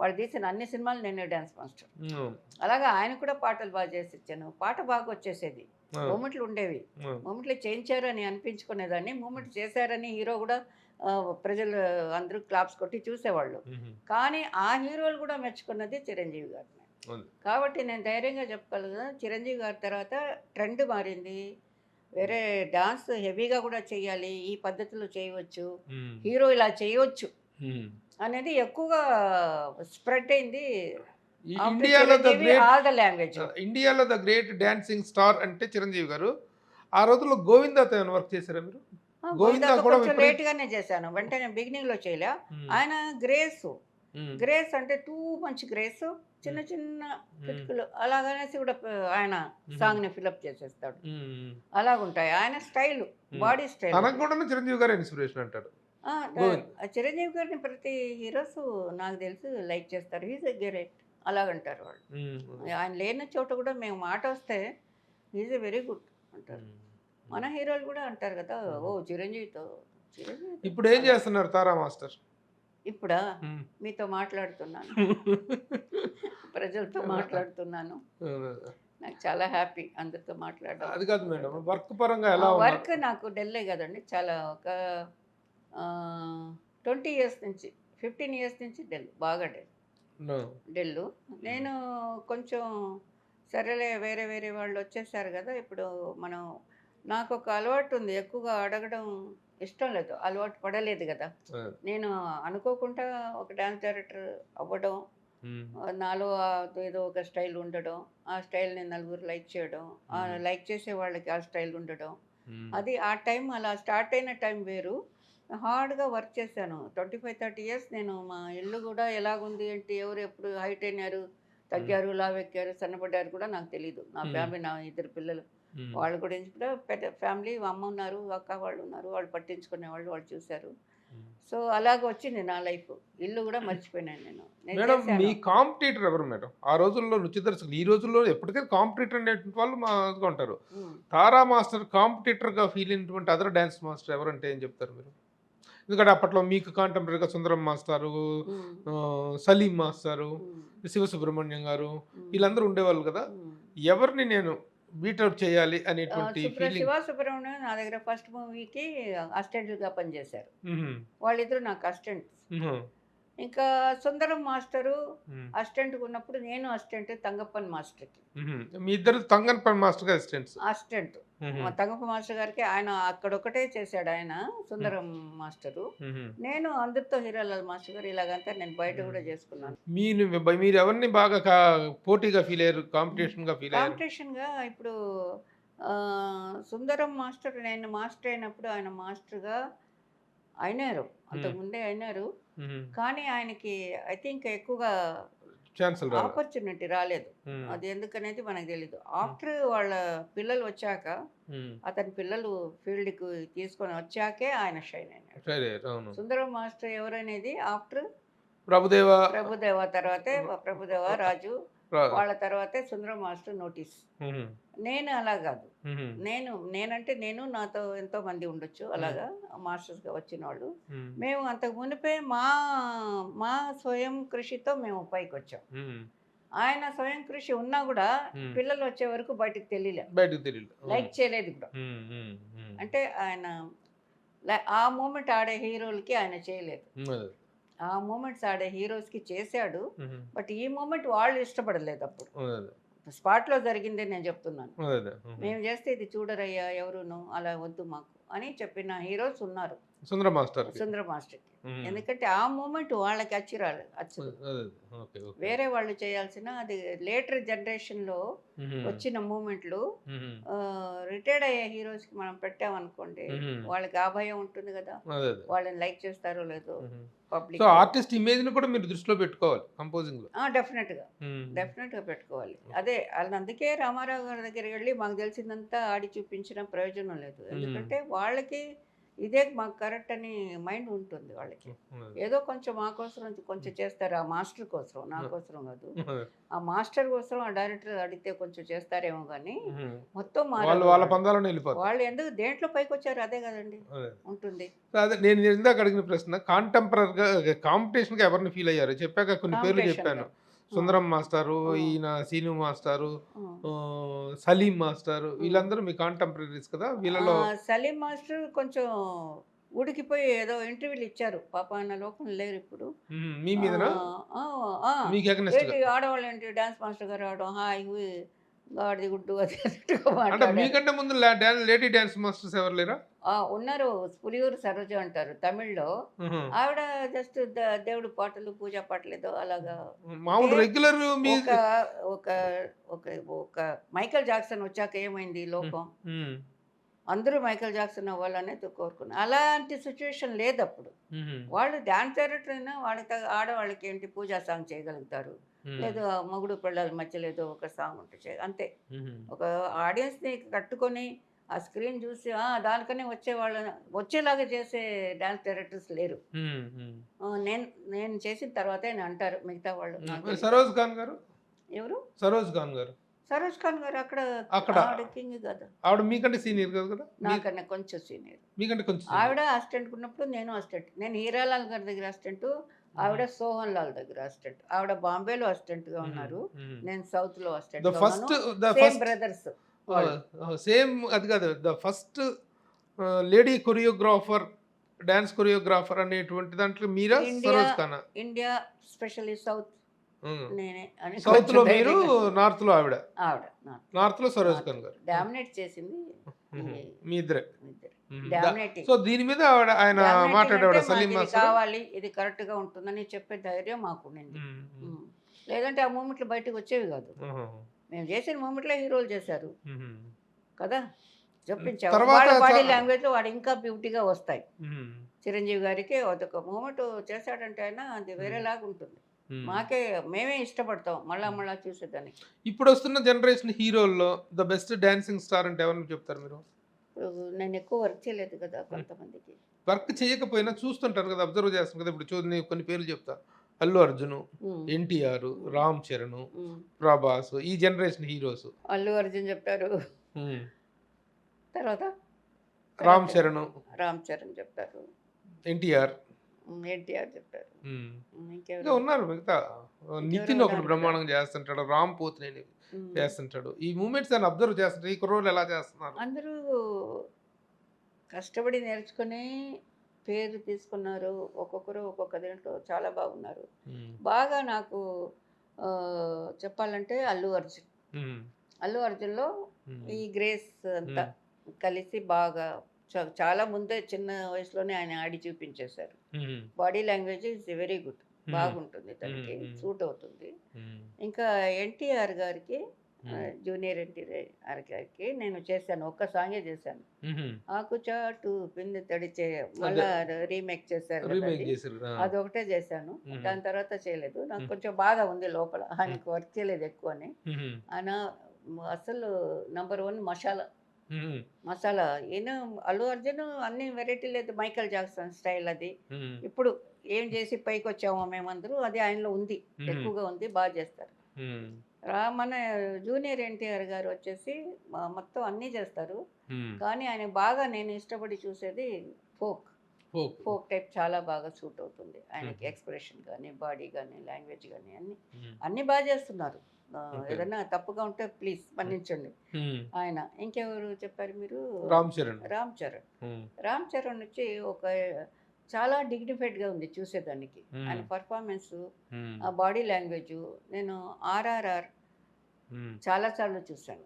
వాళ్ళు తీసిన అన్ని సినిమాలు నేనే డాన్స్ మాస్టర్. హ్మ్. అలాగా ఆయన కూడా పాటలు బాగా చేసిచ్చాను. పాట బాగా వచ్చేసేది. ఆ! మూమెంట్లు ఉండేవి. ఆ! మూమెంట్లు చేయించారు అని అనిపించుకునేదాన్ని. మూమెంట్ చేశారని హీరో కూడా ప్రజలు అందరూ క్లాప్స్ కొట్టి చూసేవాళ్ళు. హుహు. కానీ ఆ హీరోలు కూడా మెచ్చుకున్నది చిరంజీవి గారిని. అవును. కాబట్టి నేను ధైర్యంగా చెప్పగలను చిరంజీవి గారి తర్వాత ట్రెండ్ మారింది. వేరే డాన్స్ హెవీగా కూడా చేయాలి. ఈ పద్ధతిలో చేయవచ్చు. హ్మ్. హీరో ఇలా చేయొచ్చు హ్మ్. అనేది ఎక్కువగా స్ప్రెడ్ అయింది. ఆఫ్టర్ ఇండియాలో the Chiranjeevi great all the language. ఇండియాలో ద గ్రేట్ డాన్సింగ్ స్టార్ అంటే చిరంజీవి గారు. ఆ రోజుల్లో గోవిందాతో ఏమైనా వర్క్ చేసారా మీరు? గోవిందా గోవిందాతో కూడా కొంచెం విపరీత లేట్‌గానే చేశాను. వెంటనే బిగినింగ్‌లో చేయలే. హ్మ్. ఆయన గ్రేసు. హ్మ్. గ్రేస్ అంటే టూ మచ్ గ్రేసు. చిన్న హ్మ్. చిన్న హ్మ్. కిటుకులు అలాగనేసి కూడా ఆయన హుహు. సాంగ్‌ని ఫిలప్ చేసేస్తాడు. హ్మ్. అలాగుంటాయి. ఆయన స్టైలు. హ్మ్. బాడీ స్టైల్ తనకు అది. కూడాను చిరంజీవి గారే ఇన్‌స్పిరేషన్ అంటారు. ఆ! గోవింద్. చిరంజీవి గారిని ప్రతి హీరోసు నాకు తెలిసి లైక్ చేస్తారు. హి ఈజ్ ఎ గ్రేట్ అలాగంటారు వాళ్ళు. హ్మ్. ఆయన లేని చోట కూడా మేము మాటొస్తే he is a very good అంటారు. హ్మ్. మన హీరోలు కూడా అంటారు కదా! హ్మ్. ఓహ్! చిరంజీవితో ఇప్పుడేం అలా. చేస్తున్నారు తారా మాస్టర్? ఇప్పుడా? హ్మ్. మీతో మాట్లాడుతున్నాను. ప్రజలతో మాట్లాడుతున్నాను. నాకు చాలా హ్యాపీ అందరితో మాట్లాడడం. అది కాదు మేడం. వర్క్ పరంగా ఎలా ఉన్నారు? వర్క్ నాకు డెల్లే కదండీ. చాలా ఒక 20 ఇయర్స్ నుంచి 15 ఇయర్స్ నుంచి బాగా నో. డెల్లు. నేను కొంచెం సరేలే వేరే వేరే వాళ్ళు వచ్చేసారు కదా! ఇప్పుడు మనం నాకొక అలవాటు ఉంది. ఎక్కువగా అడగడం ఇష్టం లేదు. అలవాటు పడలేదు కదా! ఆ! నేను అనుకోకుండా ఒక డాన్స్ డైరెక్టర్ అవ్వడం, హ్మ్. నాలో ఏదో ఒక స్టైల్ ఉండడం, ఆ స్టైల్‌ని నలుగురు లైక్ చేయడం, హ్మ్. లైక్ చేసే వాళ్ళకి ఆ స్టైల్ ఉండడం. హ్మ్. అది ఆ టైం అలా స్టార్ట్ అయిన టైం వేరు. హార్డ్‌గా వర్క్ చేశాను. 25, 30 ఇయర్స్ నేను మా ఇల్లు గూడా ఎలాగుంది ఏంటి, ఎవరు ఎప్పుడు హైట్ అయినారు, హ్మ్. తగ్గారు, లావెక్కారు, సన్నపడ్డారు కూడా నాకు తెలీదు. నా హ్మ్. ఫ్యామిలీ నా ఇద్దరు పిల్లలు. హ్మ్. వాళ్ళ గురించి కూడా పెద్ద ఫ్యామిలీ అమ్మ ఉన్నారు, అక్క వాళ్ళు ఉన్నారు. వాళ్ళు పట్టించుకునేవాళ్ళు, వాళ్ళు చూసారు. హ్మ్. సో, అలాగ వచ్చింది నా లైఫ్. ఇల్లు గూడా మర్చిపోయినాను నేను. నేను మేడం మీ చేశాను. కాంపిటీటర్ ఎవరు మేడం? ఆ రోజుల్లో నృత్య దర్శకులు. ఈ రోజుల్లో ఎప్పటికైనా కాంపిటీటర్ అనేటువంటి వాళ్ళు మామూలుగా ఉంటారు. హ్మ్. తారా మాస్టర్ కాంపిటీటర్‌గా ఫీల్ అయినటువంటి అదర్ డాన్స్ మాస్టర్ ఎవరంటే ఏం చెప్తారు మీరు? ఎందుకంటే అప్పట్లో మీకు కాంటెంపరరీగా సుందరం మాస్టారు, హ్మ్. సలీం మాస్టారు, హ్మ్. శివసుబ్రహ్మణ్యం గారు హ్మ్. వీళ్ళందరూ ఉండేవాళ్ళు కదా! హ్మ్. ఎవరిని నేను బీట్ ఔట్ చేయాలి అనేటువంటి ఫీలింగ్. 'శివ సుబ్రహ్మణ్యం' నా దగ్గర ఫస్ట్ మూవీకి అసిస్టెంట్‌గా పనిచేశారు. హుహు. వాళ్ళిద్దరూ నాకు అసిస్టెంట్స్. హుహు. ఇంకా 'సుందరం' మాస్టరు హ్మ్. అసిస్టెంట్‌గా ఉన్నప్పుడు నేను అసిస్టెంట్ తంగప్పన్ మాస్టర్‌కి. హుహు. మీ ఇద్దరు తంగన్ మాస్టర్‌గా అసిస్టెంట్స్. అసిస్టెంట్. హుహు. మా తంగప్ప మాస్టర్ గారికి ఆయన అక్కడొక్కటే చేశాడాయన హ్మ్. 'సుందరం' మాస్టరు. హుహు. నేను అందరితో హీరాలాల్ మాస్టర్ గారు ఇలాగంతా నేను బయట హ్మ్. గూడా చేసుకున్నాను. మీరెవరిని బాగా పోటీగా ఫీల్ అయ్యారు? కాంపిటీషన్‌గా ఫీల్ అయ్యారు? కాంపిటీషన్‌గా ఇప్పుడు 'సుందరం' మాస్టర్ నేను మాస్టర్ అయినప్పుడు ఆయన మాస్టర్‌గా అయినారు. హ్మ్. అంతకుముందే అయినారు. హుహు. కానీ ఆయనకి ఐ థింక్ ఎక్కువగా ఛాన్సులు రాలా? ఆపర్చునిటీ రాలేదు. హ్మ్. అది ఎందుకనేది మనకు తెలీదు. హ్మ్. ఆఫ్టర్ వాళ్ళ పిల్లలు వచ్చాక, హ్మ్. అతని పిల్లలు ఫీల్డ్‌కి తీసుకొని వచ్చాకే ఆయన షైన్ అయినాడు. సరే. అవును. సుందరం మాస్టర్ ఎవరనేది ఆఫ్టర్ ప్రభుదేవ ప్రభుదేవా తర్వాతే ప్రభుదేవా, రాజు రా వాళ్ళ తర్వాతే సుందరం మాస్టర్ నోటీస్. హుహు. నేను అలా గాదు. హుహు. నేనంటే నేను నాతో ఎంతోమంది ఉండొచ్చు హ్మ్. అలాగా మాస్టర్స్‌గా వచ్చినోళ్ళు. హ్మ్. మేము అంతకు మునుపే మా మా స్వయం కృషితో మేము పైకొచ్చాం. హ్మ్. ఆయన స్వయం కృషి ఉన్నా కూడా ఉమ్. పిల్లలు వచ్చే వరకు బయటకు తెలియలే, బయటకు తెలియదు. లైక్ చేయలేదు కూడా. అంటే ఆయన ఆ మూమెంట్ ఆడే హీరోలకి ఆయన చేయలేదు, ఆ మూమెంట్స్ ఆడే హీరోస్కి చేశాడు. బట్ ఈ మూమెంట్ వాళ్ళు ఇష్టపడలేదు అప్పుడు, స్పాట్లో జరిగిందే నేను చెప్తున్నాను. మేము చేస్తే ఇది చూడరయ్యా ఎవరును, అలా వద్దు మాకు అని చెప్పిన హీరోస్ ఉన్నారు సుందర మాస్టర్. సుందర మాస్టర్కి. ఎందుకంటే ఆ మూమెంట్ వాళ్ళకి అచ్చదు. వేరే వాళ్ళు చేయాల్సిన అది లేటర్ జనరేషన్లో వచ్చిన మూమెంట్లు రిటైర్డ్ అయ్యే హీరోస్కి మనం పెట్టామనుకోండి, వాళ్ళకి ఆ భయం ఉంటుంది కదా, వాళ్ళని లైక్ చేస్తారో లేదో పబ్లిక్. సో ఆర్టిస్ట్ ఇమేజ్ ని కూడా మీరు దృష్టిలో పెట్టుకోవాలి కంపోజింగ్ లో. డెఫినెట్గా పెట్టుకోవాలి. అదే అందుకే రామారావు గారి దగ్గరికి వెళ్ళి మాకు తెలిసిందంతా ఆడి చూపించిన ప్రయోజనం లేదు. ఎందుకంటే వాళ్ళకి ఇదే మాకు కరెక్ట్ అని మైండ్ ఉంటుంది వాళ్ళకి. ఏదో కొంచెం మా కోసం కొంచెం చేస్తారు, ఆ మాస్టర్ కోసం, నా కోసం కాదు, ఆ మాస్టర్ కోసం ఆ డైరెక్టర్ అడిగితే కొంచెం చేస్తారేమో కానీ మొత్తం వాళ్ళు ఎందుకు దేంట్లో పైకి వచ్చారు అదే కదండి ఉంటుంది. అదే నేను ఇందాక అడిగిన ప్రశ్న, కాంటెంపరీగా కాంపిటీషన్ గా ఎవరిని ఫీల్ అయ్యారు చెప్పాక కొన్ని పేర్లు చెప్పాను. సుందరం మాస్టారు, ఈయన సీను మాస్టారు, సలీం మాస్టారు, వీళ్ళందరూ మీ కాంటెంపరీస్ కదా. వీళ్ళలో సలీం మాస్టర్ కొంచెం ఉడికిపోయి ఏదో ఇంటర్వ్యూలు ఇచ్చారు, పాప ఆయన లోకం లేరు ఇప్పుడు. మీ మీద ఆడవాళ్ళు ఏంటి డాన్స్ మాస్టర్ గారు రావడం, హాయ్ గాడిది గుడ్డు అది మీకంటే ముందు లేడీ డాన్స్ మాస్టర్స్ ఎవరు లేరా? ఉన్నారు, పులియూరు సరోజ అంటారు తమిళ్లో. ఆవిడ జస్ట్ దేవుడు పాటలు పూజా పాటలు ఏదో అలాగా మామూలు రెగ్యులర్. ఒక ఒక మైకేల్ జాక్సన్ వచ్చాక ఏమైంది లోకం, అందరూ మైకేల్ జాక్సన్ అవ్వాలనేది కోరుకున్నారు. అలాంటి సిచ్యువేషన్ లేదు అప్పుడు. వాళ్ళు డాన్స్ డైరెక్టర్ అయినా వాళ్ళకి ఆడవాళ్ళకి ఏంటి పూజా సాంగ్ చేయగలుగుతారు, లేదు మగుడు పిల్లల మధ్యలో ఏదో ఒక సాంగ్ ఉంటే అంతే. ఒక ఆడియన్స్ని కట్టుకొని ఆ స్క్రీన్ చూసి దానికనే వచ్చేలాగా చేసే డాన్స్ డైరెక్టర్స్ లేరు. నేను చేసిన తర్వాతే అంటారు మిగతా వాళ్ళు. సరోజ్ ఖాన్ గారు ఎవరు? సరోజ్ ఖాన్ గారు అక్కడ కింగ్ కదా. ఆవిడ మీకంటే సీనియర్ కదా? నాకన్నా కొంచెం సీనియర్. మీకంటే కొంచెం. ఆవిడ అసిస్టెంట్ ఉన్నప్పుడు నేను అసిస్టెంట్. నేను హీరాలాల్ గారి దగ్గర అసిస్టెంట్, ఆవిడ సోహన్ లాల్ దగ్గర అసిస్టెంట్. ఆవిడ బాంబేలో అసిస్టెంట్ గా ఉన్నారు, నేను సౌత్ లో అసిస్టెంట్. Brothers same. అది కాదు, the first lady choreographer, dance choreographer అనేటువంటి దాంట్లో మీరా సరోజ్ ఖానా? ఇండియా స్పెషల్లీ సౌత్ నేనే. సౌత్ లో మీరు, నార్త్ లో ఆవిడ. నార్త్ లో సరోజ్ ఖాన్ గారు డామినేట్ చేసింది మీ ఇద్దరే. డామినేటింగ్. సో దీని మీద ఆయన మాట్లాడేవాడు, సలీం మాస్టర్ కావాలి ఇది కరెక్ట్ గా ఉంటుందని చెప్పే ధైర్యం మాకు ఉండింది. లేదంటే ఆ మూమెంట్లు బయటకు వచ్చేవి కాదు. మేము చేసిన మూమెంట్లో హీరోలు చేశారు కదా, చెప్పించారు. బాడీ లాంగ్వేజ్ లో వాడు ఇంకా బ్యూటీగా వస్తాయి. చిరంజీవి గారికి ఒక మూమెంట్ చేశాడంటే ఆయన అది వేరేలాగా ఉంటుంది. మాకే మేమే ఇష్టపడతాం మళ్ళా చూసేదానికి. ఇప్పుడు వస్తున్న జనరేషన్ హీరోల్లో ద బెస్ట్ డాన్సింగ్ స్టార్ అంటే ఎవరిని చెప్తారు మీరు? నేను ఎక్కువ వర్క్ చేయలేదు కదా, కొంతమందికి వర్క్ చేయకపోయినా చూస్తుంటారు కదా, అబ్జర్వ్ చేస్తాను కదా. ఇప్పుడు చూడండి కొన్ని పేర్లు చెప్తా, అల్లు అర్జున్, ఎన్టీఆర్, రామ్ చరణ్, ప్రభాస్, ఈ జనరేషన్ హీరోస్. అల్లు అర్జున్ చెప్పారు, తర్వాత రామ్ చరణ్ చెప్పారు, ఎన్టీఆర్ చెప్పారు. ఇంకా ఉన్నారు మిగతా. నితిన్ ఒకటి బ్రహ్మాండంగా చేస్తుంటాడు, రామ్ పోతినేని చేస్తుంటాడు. ఈ మూమెంట్స్ అని అబ్జర్వ్ చేస్తుంటారు. ఈ కుర్రోళ్ళు ఎలా చేస్తున్నారు? అందరూ కష్టపడి నేర్చుకుని పేరు తీసుకున్నారు. ఒక్కొక్కరు ఒక్కొక్క దీంట్లో చాలా బాగున్నారు. బాగా నాకు చెప్పాలంటే అల్లు అర్జున్లో ఈ గ్రేస్ అంతా కలిసి బాగా చాలా ముందే చిన్న వయసులోనే ఆయన ఆడి చూపించేశారు. Body language is very good, బాగుంటుంది, తనకి సూట్ అవుతుంది. ఇంకా ఎన్టీఆర్ గారికి, జూనియర్ ఎన్టీఆర్ గారికి నేను చేశాను, ఒక్క సాంగే చేశాను, ఆకు చాటు పిండి తడిచే. మళ్ళా రీమేక్ చేశారు, అదొకటే చేశాను. దాని తర్వాత చేయలేదు. నాకు కొంచెం బాధ ఉంది లోపల, ఆయనకు వర్క్ చేయలేదు ఎక్కువ అని. ఆయన అసలు నంబర్ 1 మసాలా. ఈయన అల్లు అర్జున్ అన్ని వెరైటీ లేదు, మైకేల్ జాక్సన్ స్టైల్ అది. ఇప్పుడు ఏం చేసి పైకి వచ్చామో మేమందరూ, అది ఆయనలో ఉంది, ఎక్కువగా ఉంది, బాగా చేస్తారు. మన జూనియర్ ఎన్టీఆర్ గారు వచ్చేసి మొత్తం అన్నీ చేస్తారు, కానీ ఆయన బాగా నేను ఇష్టపడి చూసేది ఫోక్ ఫోక్ టైప్ చాలా బాగా సూట్ అవుతుంది ఆయనకి. ఎక్స్ప్రెషన్ కానీ, బాడీ కానీ, లాంగ్వేజ్ కానీ అన్నీ బాగా చేస్తున్నారు. ఏదైనా తప్పుగా ఉంటే ప్లీజ్ మన్నించండి. ఆయన ఇంకెవరు చెప్పారు మీరు? రామ్ చరణ్. రామ్ చరణ్ వచ్చి ఒక చాలా డిగ్నిఫైడ్గా ఉంది చూసేదానికి. ఆయన పర్ఫార్మెన్స్, ఆ బాడీ లాంగ్వేజ్. నేను ఆర్ఆర్ఆర్ చాలా సార్లు చూశాను,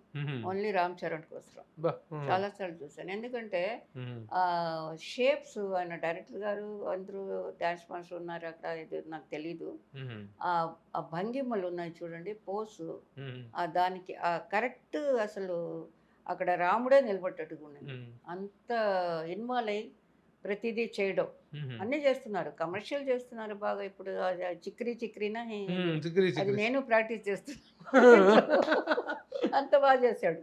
ఓన్లీ రామ్ చరణ్ కోసం చాలా సార్లు చూశాను. ఎందుకంటే ఆ షేప్స్, ఆయన డైరెక్టర్ గారు అందరూ డాన్స్ మాస్టర్ ఉన్నారు అక్కడ, ఇది నాకు తెలీదు. ఆ భంగిమలు ఉన్నాయి చూడండి, పోసు, దానికి ఆ కరెక్ట్ అసలు అక్కడ రాముడే నిలబడ్డట్టుగా ఉన్నది. అంత ఇన్వాల్వ్ అయ్యి ప్రతిదీ చేయడం అన్నీ చేస్తున్నారు. కమర్షియల్ చేస్తున్నారు బాగా. ఇప్పుడు చిక్రీనా అది నేను ప్రాక్టీస్ చేస్తున్నాను. అంత బాగా చేశాడు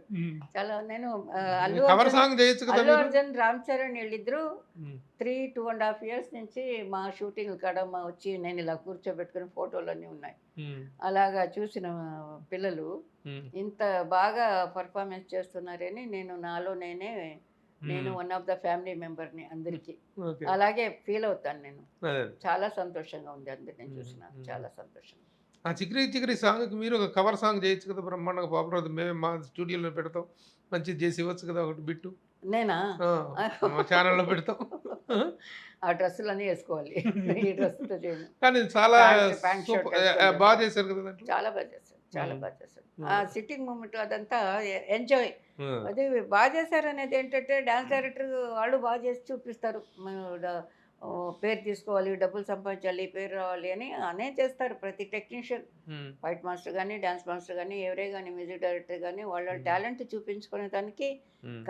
చాలా. నేను అల్లు అర్జున్ రామ్ చరణ్ వీళ్ళిద్దరూ 2.5 years నుంచి మా షూటింగ్ కాడ వచ్చి నేను ఇలా కూర్చోబెట్టుకుని ఫోటోలు అన్నీ ఉన్నాయి. అలాగా చూసిన పిల్లలు ఇంత బాగా పర్ఫార్మెన్స్ చేస్తున్నారని నేను వన్ ఆఫ్ ద ఫ్యామిలీ మెంబర్ని అందరికీ అలాగే ఫీల్ అవుతాను. నేను చాలా సంతోషంగా ఉంది అందరిని చూసిన, చాలా సంతోషం. ఆ చిక్రీ సాంగ్కి మీరు ఒక కవర్ సాంగ్ చేయొచ్చు కదా, బ్రహ్మాండంగా పాపులర్ అవుతుంది. మేమే మా స్టూడియోలో పెడతాం, మంచిది చేసి ఇవ్వచ్చు కదా ఒకటి బిట్టు. నేనా? మా ఛానల్లో పెడతాం. ఆ డ్రెస్సులన్నీ వేసుకోవాలి, ఈ డ్రెస్సుతో చేయను. కానీ చాలా బాగా చేశారు కదా, చాలా బాగా చేశారు, చాలా బాగా చేశారు. ఆ సిట్టింగ్ మూమెంట్ అదంతా ఎంజాయ్. అది బాగా చేశారు అనేది ఏంటంటే డాన్స్ డైరెక్టర్ వాళ్ళు బాగా చేసి చూపిస్తారు. పేరు తీసుకోవాలి, డబ్బులు సంపాదించాలి, పేరు రావాలి అని అనే చేస్తారు ప్రతి టెక్నీషియన్. ఫైట్ మాస్టర్ కానీ, డాన్స్ మాస్టర్ కానీ, ఎవరే కానీ, మ్యూజిక్ డైరెక్టర్ కానీ వాళ్ళ టాలెంట్ చూపించుకునే దానికి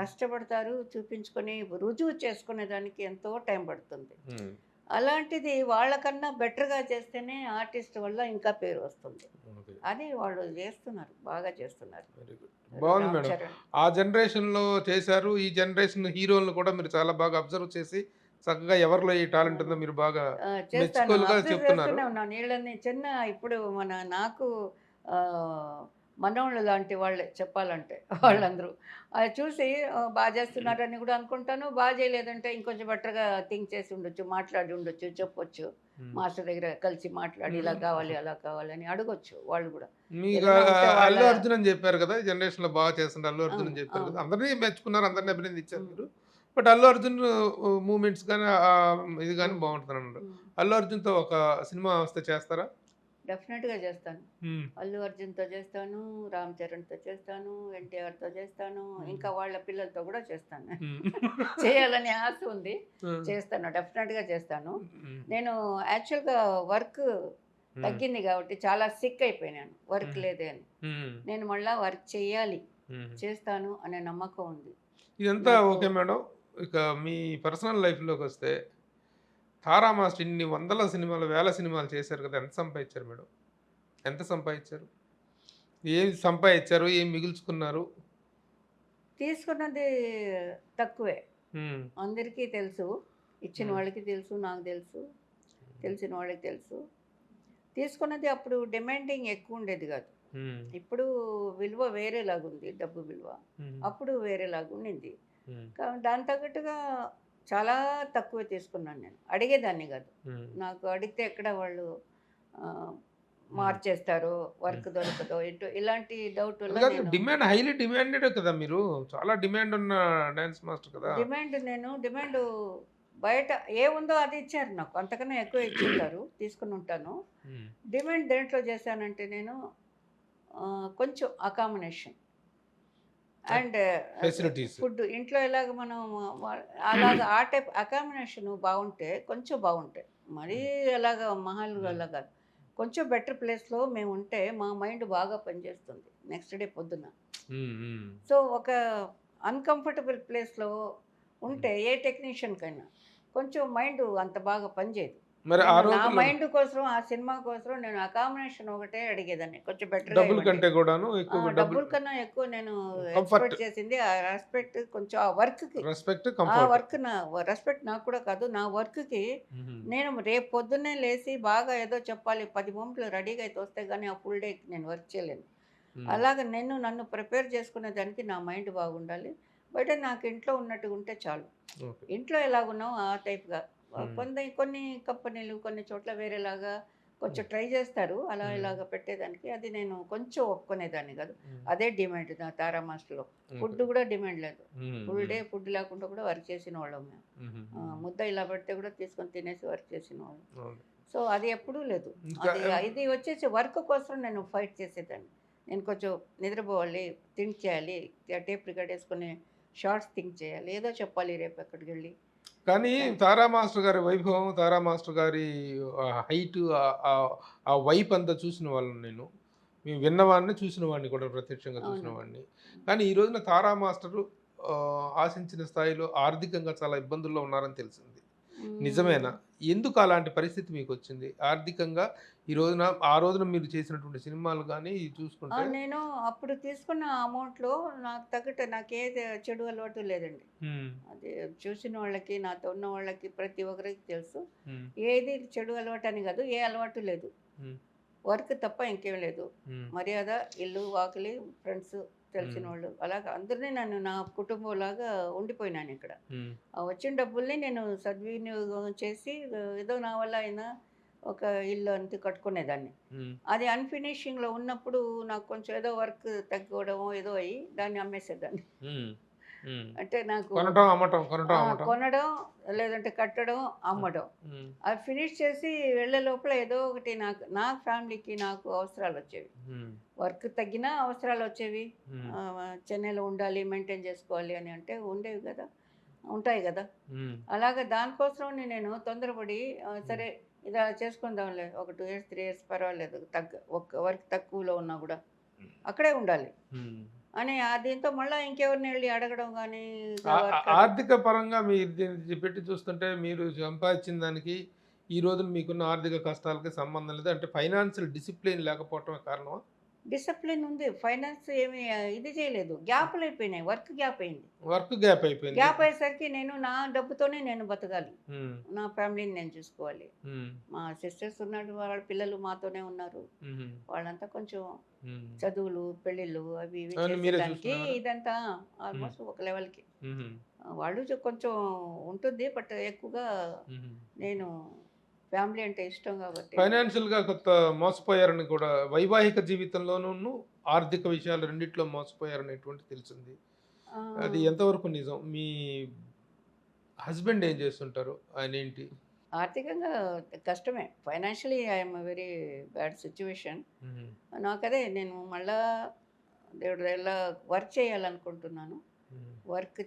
కష్టపడతారు. చూపించుకొని రుజువు చేసుకునే దానికి ఎంతో టైం పడుతుంది. అలాంటిది వాళ్ళకన్నా బెటర్గా చేస్తేనే ఆర్టిస్ట్ వల్ల ఇంకా పేరు వస్తుంది. అది వాళ్ళు చేస్తున్నారు, బాగా చేస్తున్నారు. బాగుంది మేడం. ఆ జనరేషన్లో చేశారు. ఈ జనరేషన్ హీరోలను కూడా మీరు చాలా బాగా అబ్జర్వ్ చేసి చక్కగా ఎవరిలో ఈ టాలెంట్ ఉందో మీరు బాగా చేస్తున్నాను. నీళ్ళని చిన్న ఇప్పుడు నాకు మనోళ్ళు లాంటి వాళ్ళే చెప్పాలంటే వాళ్ళందరూ అది చూసి బాగా చేస్తున్నారని కూడా అనుకుంటాను. బాగా చేయలేదంటే ఇంకొంచెం బెటర్గా థింక్ చేసి ఉండొచ్చు, మాట్లాడి ఉండొచ్చు, చెప్పొచ్చు. మాస్టర్ దగ్గర కలిసి మాట్లాడి ఇలా కావాలి అలా కావాలని అడగొచ్చు వాళ్ళు కూడా. మీకు అల్లు అర్జున్ అని చెప్పారు కదా, జనరేషన్ లో బాగా చేస్తుంటే అల్లు అర్జున్ అని చెప్పారు కదా, అందరినీ మెచ్చుకున్నారు, అందరినీ అభినందించారు మీరు. బట్ అల్లు అర్జున్ మూమెంట్స్ కానీ ఇది కానీ బాగుంటుంది అన్నారు. అల్లు అర్జున్తో ఒక సినిమా వస్తే చేస్తారా? డెఫినెట్గా చేస్తాను. అల్లు అర్జున్తో చేస్తాను, రామ్ చరణ్తో చేస్తాను, ఎన్టీఆర్తో చేస్తాను, ఇంకా వాళ్ళ పిల్లలతో కూడా చేస్తాను. చేయాలని ఆశ ఉంది, చేస్తాను, డెఫినెట్గా చేస్తాను. నేను యాక్చువల్గా వర్క్ తగ్గింది కాబట్టి చాలా సిక్ అయిపోయినాను, వర్క్ లేదే అని. నేను మళ్ళీ వర్క్ చేయాలి, చేస్తాను అనే నమ్మకం ఉంది. ఇదంతా ఓకే మేడం. ఇక మీ పర్సనల్ లైఫ్లోకి వస్తే, తారా మాస్టర్ ఇన్ని వందల సినిమాలు, వేల సినిమాలు చేశారు కదా, ఎంత సంపాదించారు మేడం? ఎంత సంపాదించారు? ఏం సంపాదించారు? ఏం మిగుల్చుకున్నారు? తీసుకున్నది తక్కువే, అందరికీ తెలుసు. ఇచ్చిన వాళ్ళకి తెలుసు, నాకు తెలుసు, తెలిసిన వాళ్ళకి తెలుసు. తీసుకున్నది అప్పుడు డిమాండింగ్ ఎక్కువ ఉండేది కాదు. ఇప్పుడు విలువ వేరేలాగుంది, డబ్బు విలువ. అప్పుడు వేరేలాగా ఉండింది. దాని తగ్గట్టుగా చాలా తక్కువ తీసుకున్నాను. నేను అడిగేదాన్ని కాదు. నాకు అడిగితే ఎక్కడ వాళ్ళు మార్చేస్తారు, వర్క్ దొరకదో ఏంటో ఇలాంటి డౌట్. డిమాండ్ హైలీ డిమాండెడ్ కదా, మీరు చాలా డిమాండ్ ఉన్న డాన్స్ మాస్టర్ కదా. డిమాండ్ బయట ఏముందో అది ఇచ్చారు నాకు, అంతకన్నా ఎక్కువ ఇచ్చింటారు, తీసుకుని ఉంటాను. డిమాండ్ దేంట్లో చేశానంటే నేను కొంచెం అకామిడేషన్ అండ్ ఫుడ్. ఇంట్లో ఎలాగ మనం అలాగ ఆ టైప్ అకామిడేషన్ బాగుంటే, కొంచెం బాగుంటాయి, మరీ ఎలాగ మహల్ వల్ల కాదు, కొంచెం బెటర్ ప్లేస్లో మేము ఉంటే మా మైండ్ బాగా పనిచేస్తుంది నెక్స్ట్ డే పొద్దున. సో ఒక అన్కంఫర్టబుల్ ప్లేస్లో ఉంటే ఏ టెక్నీషియన్కైనా కొంచెం మైండ్ అంత బాగా పనిచేయదు. మరి నా మైండ్ కోసం, ఆ సినిమా కోసం నేను అకామిడేషన్ ఒకటే అడిగేదాన్ని, కొంచెం బెటర్. డబ్బుల కన్నా ఎక్కువ నేను ఎక్స్పెక్ట్ చేసింది ఆ రెస్పెక్ట్, కొంచెం ఆ వర్క్కి రెస్పెక్ట్ నాకు కూడా కాదు, నా వర్క్కి. నేను రేపు పొద్దున్నే లేచి బాగా ఏదో చెప్పాలి, 10 మొంట్లు రెడీగా అయితే వస్తే కానీ ఆ ఫుల్ డే నేను వర్క్ చేయలేను. అలాగ నన్ను ప్రిపేర్ చేసుకునే దానికి నా మైండ్ బాగుండాలి. బట్ నాకు ఇంట్లో ఉన్నట్టుగా ఉంటే చాలు. ఇంట్లో ఎలాగున్నావు ఆ టైప్గా కొన్ని కంపెనీలు కొన్ని చోట్ల వేరేలాగా కొంచెం ట్రై చేస్తారు అలా ఇలాగ పెట్టేదానికి. అది నేను కొంచెం ఒప్పుకునేదాన్ని కాదు. అదే డిమాండ్ నా తారా మాస్టర్లో. ఫుడ్ కూడా డిమాండ్ లేదు. ఫుల్ డే ఫుడ్ లేకుండా కూడా వర్క్ చేసిన వాళ్ళం మేము. ముద్ద ఇలా పెడితే కూడా తీసుకొని తినేసి వర్క్ చేసిన వాళ్ళం. సో అది ఎప్పుడూ లేదు. ఇది వచ్చేసి వర్క్ కోసం నేను ఫైట్ చేసేదాన్ని. నేను కొంచెం నిద్రపోవాలి, థింక్ చేయాలి, టేప్ రికార్డ్ వేసుకొని షార్ట్స్ థింక్ చేయాలి, ఏదో చెప్పాలి రేపు ఎక్కడికి వెళ్ళి. కానీ తారా మాస్టర్ గారి వైభవం, తారా మాస్టర్ గారి హైట్, ఆ వైప్ అంతా చూసిన వాళ్ళని నేను విన్నవాడిని, చూసిన వాడిని కూడా ప్రత్యక్షంగా చూసిన వాడిని. కానీ ఈ రోజున తారా మాస్టరు ఆశించిన స్థాయిలో ఆర్థికంగా చాలా ఇబ్బందుల్లో ఉన్నారని తెలిసింది. నిజమేనా? ఎందుకు అలాంటి పరిస్థితి మీకు వచ్చింది ఆర్థికంగా? ఆ రోజున మీరు చేసినటువంటి సినిమాలు కానీ చూసుకుంటే నేను అప్పుడు తీసుకున్న అమౌంట్లో నాకు తగ్గట్టు నాకే చెడు అలవాటు లేదండి. అది చూసిన వాళ్ళకి, నాతో ఉన్న వాళ్ళకి ప్రతి ఒక్కరికి తెలుసు. ఏది చెడు అలవాటు అని కాదు, ఏ అలవాటు లేదు. వర్క్ తప్ప ఇంకేం లేదు. మర్యాద, ఇల్లు, వాకిలి, ఫ్రెండ్స్, తెలిసిన వాళ్ళు, అలాగా అందరినీ నన్ను నా కుటుంబంలాగా ఉండిపోయినాను ఇక్కడ. వచ్చిన డబ్బుల్ని నేను సద్వినియోగం చేసి ఏదో నా వల్ల అయినా ఒక ఇల్లు అంతా కట్టుకునేదాన్ని. అది అన్ఫినిషింగ్లో ఉన్నప్పుడు నాకు కొంచెం ఏదో వర్క్ తగ్గడం ఏదో అయ్యి దాన్ని అమ్మేసేదాన్ని. అంటే నాకు కొనడం లేదంటే కట్టడం, అమ్మడం, అది ఫినిష్ చేసి వెళ్ళే లోపల ఏదో ఒకటి నా ఫ్యామిలీకి నాకు అవసరాలు వచ్చేవి. వర్క్ తగ్గినా అవసరాలు వచ్చేవి. చెన్నైలో ఉండాలి, మెయింటైన్ చేసుకోవాలి అని అంటే ఉండేవి కదా, ఉంటాయి కదా. అలాగే దానికోసం నేను తొందరపడి సరే ఇలా చేసుకుందాంలే, ఒక 2 years 3 years పర్వాలేదు, ఒక వర్క్ తక్కువలో ఉన్నా కూడా అక్కడే ఉండాలి అని దీంతో మళ్ళీ ఇంకెవరిని వెళ్ళి అడగడం కానీ. ఆర్థిక పరంగా మీరు దీన్ని పెట్టి చూస్తుంటే మీరు సంపాదించిన దానికి ఈ రోజు మీకున్న ఆర్థిక కష్టాలకి సంబంధం లేదు. అంటే ఫైనాన్షియల్ డిసిప్లిన్ లేకపోవటమే కారణమా? డిసిప్లిన్ ఉంది, ఫైనాన్స్ ఏమి ఇది చేయలేదు, గ్యాప్లు అయిపోయినాయి, వర్క్ గ్యాప్ అయింది. గ్యాప్ అయ్యేసరికి నేను నా డబ్బుతోనే నేను బతకాలి, నా ఫ్యామిలీని నేను చూసుకోవాలి. మా సిస్టర్స్ ఉన్నాడు, వాళ్ళ పిల్లలు మాతోనే ఉన్నారు. వాళ్ళంతా కొంచెం చదువులు, పెళ్ళిళ్ళు అవి ఇవి చేసేదానికి ఇదంతా ఆల్మోస్ట్ ఒక లెవెల్కి వాళ్ళు కొంచెం ఉంటుంది. బట్ ఎక్కువగా నేను ఫ్యామిలీ అంటే ఇష్టం కాబట్టి. ఫైనాన్షియల్గా కొత్త మోసపోయారని కూడా, వైవాహిక జీవితంలోనూ ఆర్థిక విషయాలు రెండిట్లో మోసపోయారనేటువంటి తెలిసింది. అది ఎంతవరకు నిజం? మీ హస్బెండ్ ఏం చేస్తుంటారు? ఆయన ఏంటి? ఆర్థికంగా కష్టమే, financially I'm very bad situation. నాకదే నేను మళ్ళా దేవుడు ఎలా వర్క్ చేయాలనుకుంటున్నాను. వర్క్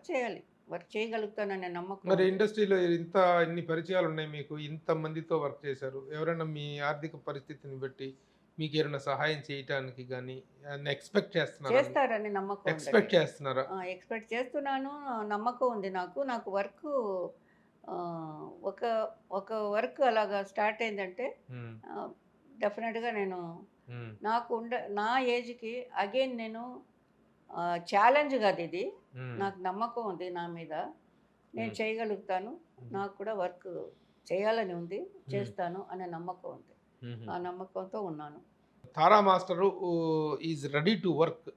చేయాలి, వర్క్ చేయగలుగుతాననే నమ్మకం. మరి ఇండస్ట్రీలో ఇన్ని పరిచయాలు ఉన్నాయి మీకు, ఇంత మందితో వర్క్ చేశారు. ఎవరైనా మీ ఆర్థిక పరిస్థితిని బట్టి మీకు ఏమైనా సహాయం చేయటానికి కానీ చేస్తారని నమ్మకం. ఎక్స్పెక్ట్ చేస్తున్నారా? ఎక్స్పెక్ట్ చేస్తున్నాను, నమ్మకం ఉంది నాకు వర్క్ ఒక వర్క్ అలాగా స్టార్ట్ అయిందంటే డెఫినెట్గా నేను నా ఏజ్కి అగైన్ నేను ఛాలెంజ్ కాదు ఇది, నాకు నమ్మకం ఉంది నా మీద, నేను చేయగలుగుతాను, నాకు కూడా వర్క్ చేయాలని ఉంది, చేస్తాను అనే నమ్మకం ఉంది. ఆ నమ్మకంతో ఉన్నాను. Tara master is ready to work,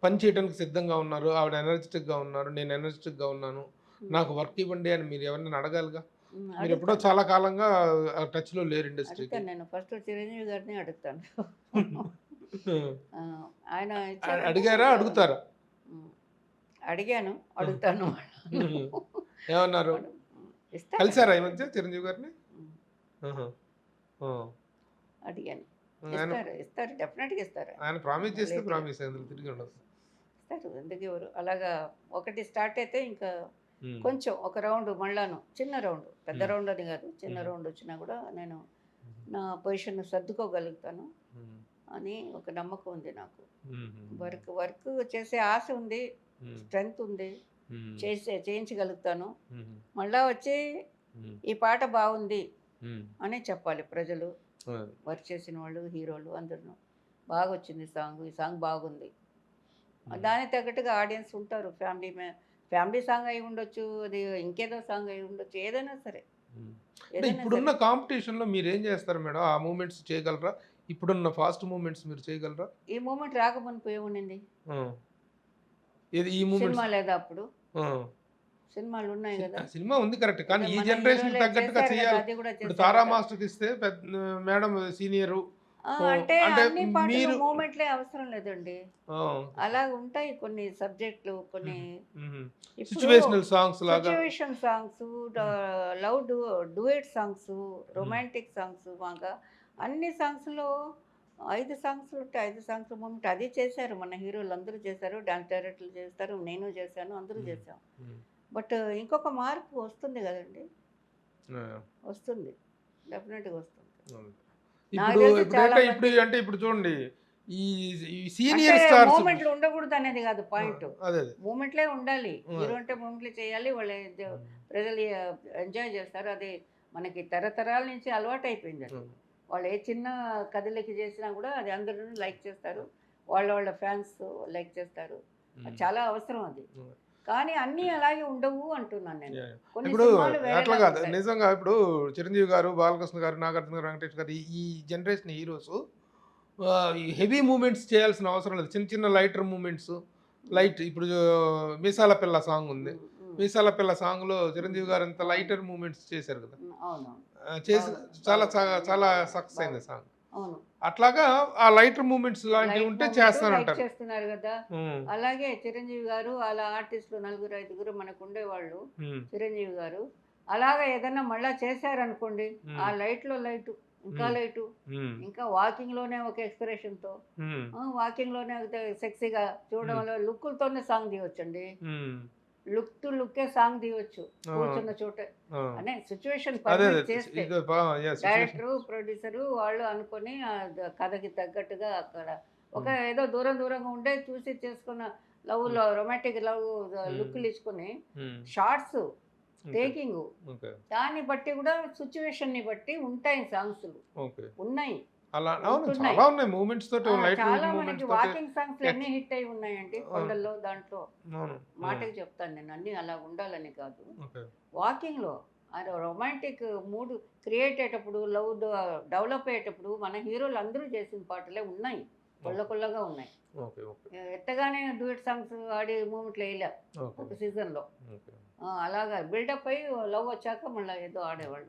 పని చేయడానికి సిద్ధంగా ఉన్నారు. ఆవిడ ఎనర్జెటిక్గా ఉన్నారు, నేను ఎనర్జెటిక్గా ఉన్నాను, నాకు వర్క్ ఇవ్వండి అని మీరు ఎవరైనా అడగాలిగా. మీరు ఎప్పుడో చాలా కాలంగా టచ్లో లేరు ఇండస్ట్రీకి. నేను ఫస్ట్ చిరంజీవి గారిని అడుగుతాను. ఆయన అడిగారా? అడుగుతారా? అడిగాను, అడుగుతాను. ఏమన్నారు? కలిసారా ఈ మధ్య చిరంజీవి గారిని? అడిగాను, ఇస్తారు, డెఫినెట్గా ఇస్తారు. ఆయన ప్రామిస్ చేస్తే ప్రామిస్ తిరిగి ఉండదు, ఇస్తారు. ఎందుకు ఎవరు అలాగా ఒకటి స్టార్ట్ అయితే ఇంకా కొంచెం ఒక రౌండ్ మళ్ళాను, చిన్న రౌండ్, పెద్ద రౌండ్ అని కాదు, చిన్న రౌండ్ వచ్చినా కూడా నేను నా పొజిషన్ సర్దుకోగలుగుతాను అని ఒక నమ్మకం ఉంది నాకు. వర్క్ చేసే ఆశ ఉంది, స్ట్రెంగ్త్ ఉంది, చేయించగలుగుతాను. మళ్ళా వచ్చి ఈ పాట బాగుంది అని చెప్పాలి ప్రజలు, వర్క్ చేసిన వాళ్ళు, హీరోలు అందరూ బాగా వచ్చింది సాంగ్, ఈ సాంగ్ బాగుంది, దానికి తగ్గట్టుగా ఆడియన్స్ ఉంటారు. ఫ్యామిలీ సాంగ్ అయి ఉండొచ్చు, అది ఇంకేదో సాంగ్ అయి ఉండొచ్చు, ఏదైనా సరే. ఇప్పుడున్న కాంపిటీషన్లో మీరు ఏం చేస్తారు మేడం? ఆ మూమెంట్స్ చేయగలరా? ఇప్పుడున్న ఫాస్ట్ మూమెంట్స్ మీరు చేయగలరా? ఈ మూమెంట్ రాకముందు పోయి ఉండింది ఈ మూమెంట్ సినిమా లేదా అప్పుడు సినిమాలు ఉన్నాయి కదా. సినిమా ఉంది కరెక్ట్, కానీ ఇక ఈ మన జనరేషన్ హీరోలే తగ్గట్టుగా చేశారు కదా, చేయాలి. అది కూడా ఇప్పుడు చేశారు తారా కదా. మాస్టర్కి ఇస్తే పెద్ద మేడం సీనియరు, అంటే అంటే అన్ని పాటలు మీరు మూమెంట్లే అవసరం లేదండి. అలా ఉంటాయి కొన్ని సబ్జెక్టులు, కొన్ని ఇప్పుడు సిచ్యువేషనల్ సాంగ్స్ లాగా. Situation songs, love duvet songs, romantic songs, బాగా అన్ని సాంగ్స్లో 5 సాంగ్స్ ఉంటాయి. 5 సాంగ్స్ మూమెంట్ అది చేశారు, మన హీరోలు అందరూ చేశారు, డాన్స్ డైరెక్టర్లు చేస్తారు, నేను చేశాను, అందరూ చేశాం. బట్ ఇంకొక మార్పు వస్తుంది కదండి, వస్తుంది, డెఫినెట్గా వస్తుంది. నాకు ఇప్పుడు తెలిసి ఇప్పుడు చాలా అంటే మంది ఇప్పుడు అంటే ఇప్పుడు చూడండి, ఈ ఈ అంటే సీనియర్ స్టార్స్. మూమెంట్లు ఉండకూడదు అనేది కాదు పాయింట్, అదే అదే. మూమెంట్లే ఉండాలి. అదే. హీరో అంటే మూమెంట్లే చేయాలి, వాళ్ళు ప్రజలు ఎంజాయ్ చేస్తారు. అది మనకి తరతరాల నుంచి అలవాటు అయిపోయింది. అది వాళ్ళు ఏ చిన్న కథలకి చేసినా కూడా అది అందరూ లైక్ చేస్తారు, వాళ్ళ ఫ్యాన్స్ లైక్ చేస్తారు. అది చాలా అవసరం అది. కానీ అన్నీ అలాగే ఉండవు అంటున్నాను నేను. కొన్ని ఇప్పుడు సినిమాలు అట్లా వేరేలా కాదు, ఉంటాయి. నిజంగా ఇప్పుడు చిరంజీవి గారు, బాలకృష్ణ గారు, నాగార్జున గారు, వెంకటేష్ గారు, ఈ జనరేషన్ హీరోస్ హెవీ మూమెంట్స్ చేయాల్సిన అవసరం లేదు. చిన్న చిన్న లైటర్ మూమెంట్స్, లైట్. ఇప్పుడు మీసాల పిల్ల సాంగ్ ఉంది, మీసాల పిల్ల సాంగ్లో చిరంజీవి గారు ఎంత లైటర్ మూమెంట్స్ చేశారు కదా, అవునవును, చేసిన చాలా చాలా సక్సెస్ అయింది సాంగ్. అవును. అట్లాగా ఆ లైటర్ మూమెంట్స్ లాంటివి ఉంటే చేస్తానంటారు. చేస్తున్నారు కదా. అలాగే చిరంజీవి గారు అలా ఆర్టిస్టులు 4-5 మనకు ఉండేవాళ్ళు. చిరంజీవి గారు అలాగా ఏదన్నా మళ్ళా చేశారనుకోండి, ఆ లైట్లో లైటు, ఇంకా లైటు, ఇంకా వాకింగ్ లోనే ఒక ఎక్స్ప్రెషన్ తో, వాకింగ్ లోనే సెక్సీగా చూడడంలో లుక్కులతోనే సాంగ్ తీయొచ్చండి. లుక్ టు లుక్కే సాంగ్ తీయొచ్చు కూర్చున్న చోటే. అనే సిచ్యువేషన్ చేస్తే డైరెక్టరు, ప్రొడ్యూసరు వాళ్ళు అనుకొని ఆ కథకి తగ్గట్టుగా అక్కడ ఒక ఏదో దూరంగా ఉండే చూసి చేసుకున్న లవ్ రొమాంటిక్ లవ్ లుక్లు ఇచ్చుకొని షార్ట్స్ టేకింగ్, దాన్ని బట్టి కూడా సిచ్యువేషన్ని బట్టి ఉంటాయి సాంగ్స్, ఉన్నాయి. చాలా ఉన్నాయి మూమెంట్స్ తోటి, చాలా మనకి వాకింగ్ సాంగ్స్ అన్ని హిట్ అయి ఉన్నాయండి కొండల్లో. దాంట్లో మాటకి చెప్తాను నేను, అన్ని అలా ఉండాలని కాదు. వాకింగ్ లో రొమాంటిక్ మూడ్ క్రియేట్ అయ్యేటప్పుడు, లవ్ డెవలప్ అయ్యేటప్పుడు మన హీరోలు అందరూ చేసిన పాటలే ఉన్నాయి, కొల్లగా ఉన్నాయి. ఎత్తగానే డ్యూయట్ సాంగ్స్ ఆడి మూమెంట్లు వేయలే ఒక సీజన్లో. అలాగా బిల్డప్ అయ్యి లవ్ వచ్చాక మళ్ళీ ఏదో ఆడేవాళ్ళు.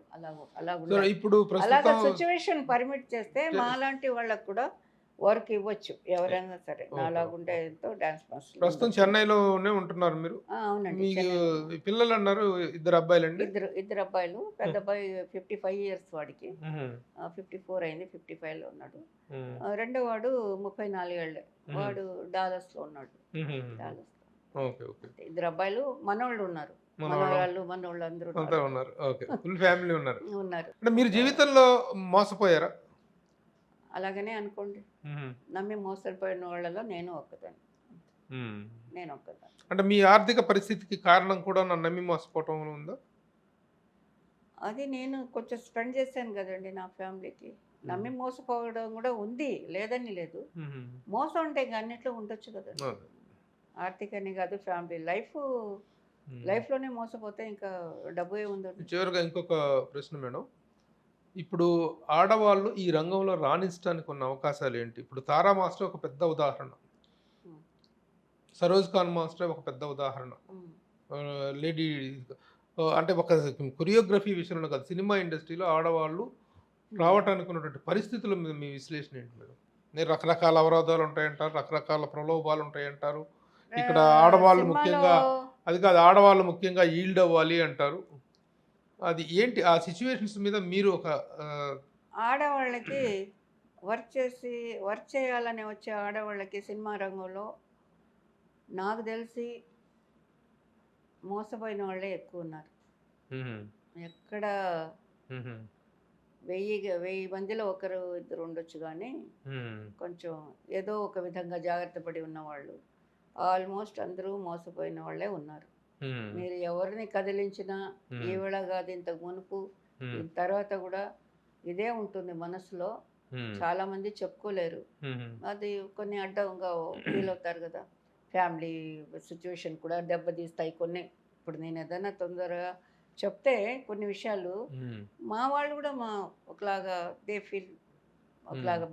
అలాగా సిచ్యువేషన్ పర్మిట్ చేస్తే మాలాంటి వాళ్ళకు కూడా వర్క్ ఇవ్వచ్చు ఎవరైనా సరే. నాలాగుంటే ఎంతో డాన్స్ మాస్టర్. ప్రస్తుతం చెన్నైలోనే ఉంటున్నారు మీరు? అవునండి. పిల్లలు అన్నారు, ఇద్దరు అబ్బాయిలండి? ఇద్దరు అబ్బాయిలు. పెద్ద అబ్బాయి 55 years వాడికి, 54 అయింది, 55లో ఉన్నాడు. రెండో వాడు 34 ఏళ్ళే, వాడు డాలస్లో ఉన్నాడు. ఇద్దరు అబ్బాయిలు, మనోళ్ళు ఉన్నారు, మనోళ్ళు అందరూ ఉన్నారు. ఫుల్ ఫ్యామిలీ ఉన్నారు. ఉన్నారు. మీరు జీవితంలో మోసపోయారా? అలాగనే అనుకోండి, నమ్మి మోసపోయిన వాళ్ళలో నేను ఒక్కదాన్ని. అంటే మీ ఆర్థిక పరిస్థితికి కారణం కూడా నన్ను నమ్మి మోసపోవటం ఉందా? అది నేను కొంచెం స్పెండ్ చేశాను కదండి నా ఫ్యామిలీకి. నమ్మి మోసపోవడం కూడా ఉంది, లేదని లేదు. మోసం అంటే ఇంకా అన్నిట్లో ఉండొచ్చు కదా, ఆర్థికని కాదు, ఫ్యామిలీ లైఫ్లోనే మోసపోతే ఇంకా డబ్బు ఏముంది. చివరిగా ఇంకొక ప్రశ్న మేడం, ఇప్పుడు ఆడవాళ్ళు ఈ రంగంలో రాణించడానికి ఉన్న అవకాశాలు ఏంటి? ఇప్పుడు తారా మాస్టర్ ఒక పెద్ద ఉదాహరణ, సరోజ్ ఖాన్ మాస్టర్ ఒక పెద్ద ఉదాహరణ, లేడీ అంటే ఒక కొరియోగ్రఫీ విషయంలో కాదు, సినిమా ఇండస్ట్రీలో ఆడవాళ్ళు రావటానికి ఉన్నటువంటి పరిస్థితుల మీద మీ విశ్లేషణ ఏంటి మేడం? నేను రకరకాల అవరోధాలు ఉంటాయంటారు, రకరకాల ప్రలోభాలు ఉంటాయంటారు. ఇక్కడ ఆడవాళ్ళు ముఖ్యంగా, అది కాదు, ఆడవాళ్ళు ముఖ్యంగా ఈల్డ్ అవ్వాలి అంటారు. అది ఏంటి ఆ సిచ్యువేషన్స్ మీద మీరు ఒక ఆడవాళ్ళకి వర్క్ చేయాలని వచ్చే ఆడవాళ్ళకి సినిమా రంగంలో నాకు తెలిసి మోసపోయిన వాళ్ళే ఎక్కువ ఉన్నారు. ఎక్కడ 1000 మందిలో ఒకరు ఇద్దరు ఉండొచ్చు, కానీ కొంచెం ఏదో ఒక విధంగా జాగ్రత్త పడి ఉన్నవాళ్ళు ఆల్మోస్ట్ అందరూ మోసపోయిన వాళ్ళే ఉన్నారు. మీరు ఎవరిని కదిలించినా ఈవేళ కాదు, ఇంతకు మునుపు, తర్వాత కూడా ఇదే ఉంటుంది మనసులో. చాలా మంది చెప్పుకోలేరు, అది కొన్ని అడ్డంగా ఫీల్ అవుతారు కదా. ఫ్యామిలీ సిచ్యువేషన్ కూడా దెబ్బతీస్తాయి కొన్ని. ఇప్పుడు నేను ఏదైనా తొందరగా చెప్తే కొన్ని విషయాలు మా వాళ్ళు కూడా ఒకలాగా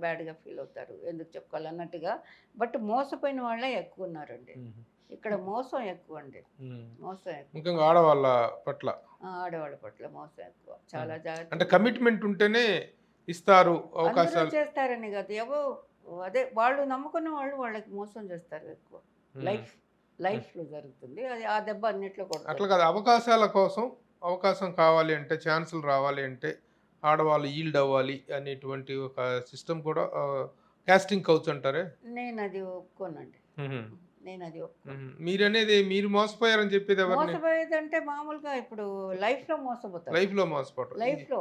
బ్యాడ్గా ఫీల్ అవుతారు, ఎందుకు చెప్పుకోవాలన్నట్టుగా. బట్ మోసపోయిన వాళ్ళే ఎక్కువ ఉన్నారండి. ఇక్కడ మోసం ఎక్కువ అండి, మోసం ఎక్కువ. ముఖ్యంగా ఆడవాళ్ళ పట్ల ఆడవాళ్ళ పట్ల మోసం ఎక్కువ, చాలా అంటే జాగ్రత్త. కమిట్మెంట్ ఉంటేనే ఇస్తారు అందరూ అవకాశాలు. చేస్తారని కాదు, అదే వాళ్ళు నమ్ముకున్న వాళ్ళు వాళ్ళకి మోసం చేస్తారు ఎక్కువ. లైఫ్ లైఫ్లో జరుగుతుంది అది, ఆ దెబ్బ అన్నిట్లో అట్లా కొడుతుంది. కాదు, అవకాశాల కోసం అవకాశం కావాలి అంటే, ఛాన్సులు రావాలి అంటే ఆడవాళ్ళు ఈల్డ్ అవ్వాలి అనేటువంటి ఒక సిస్టమ్ కూడా కాస్టింగ్ కౌచ్ అంటారే. నేను అది ఒప్పుకోనండి, నేను అది ఒప్పుకోను. మీరనేది మీరు మోసపోయారని చెప్పేది ఎవరిని? మోసపోయేదంటే మామూలుగా ఇప్పుడు లైఫ్లో మోసపోతారు. లైఫ్లో మోసపోవటం. లైఫ్లో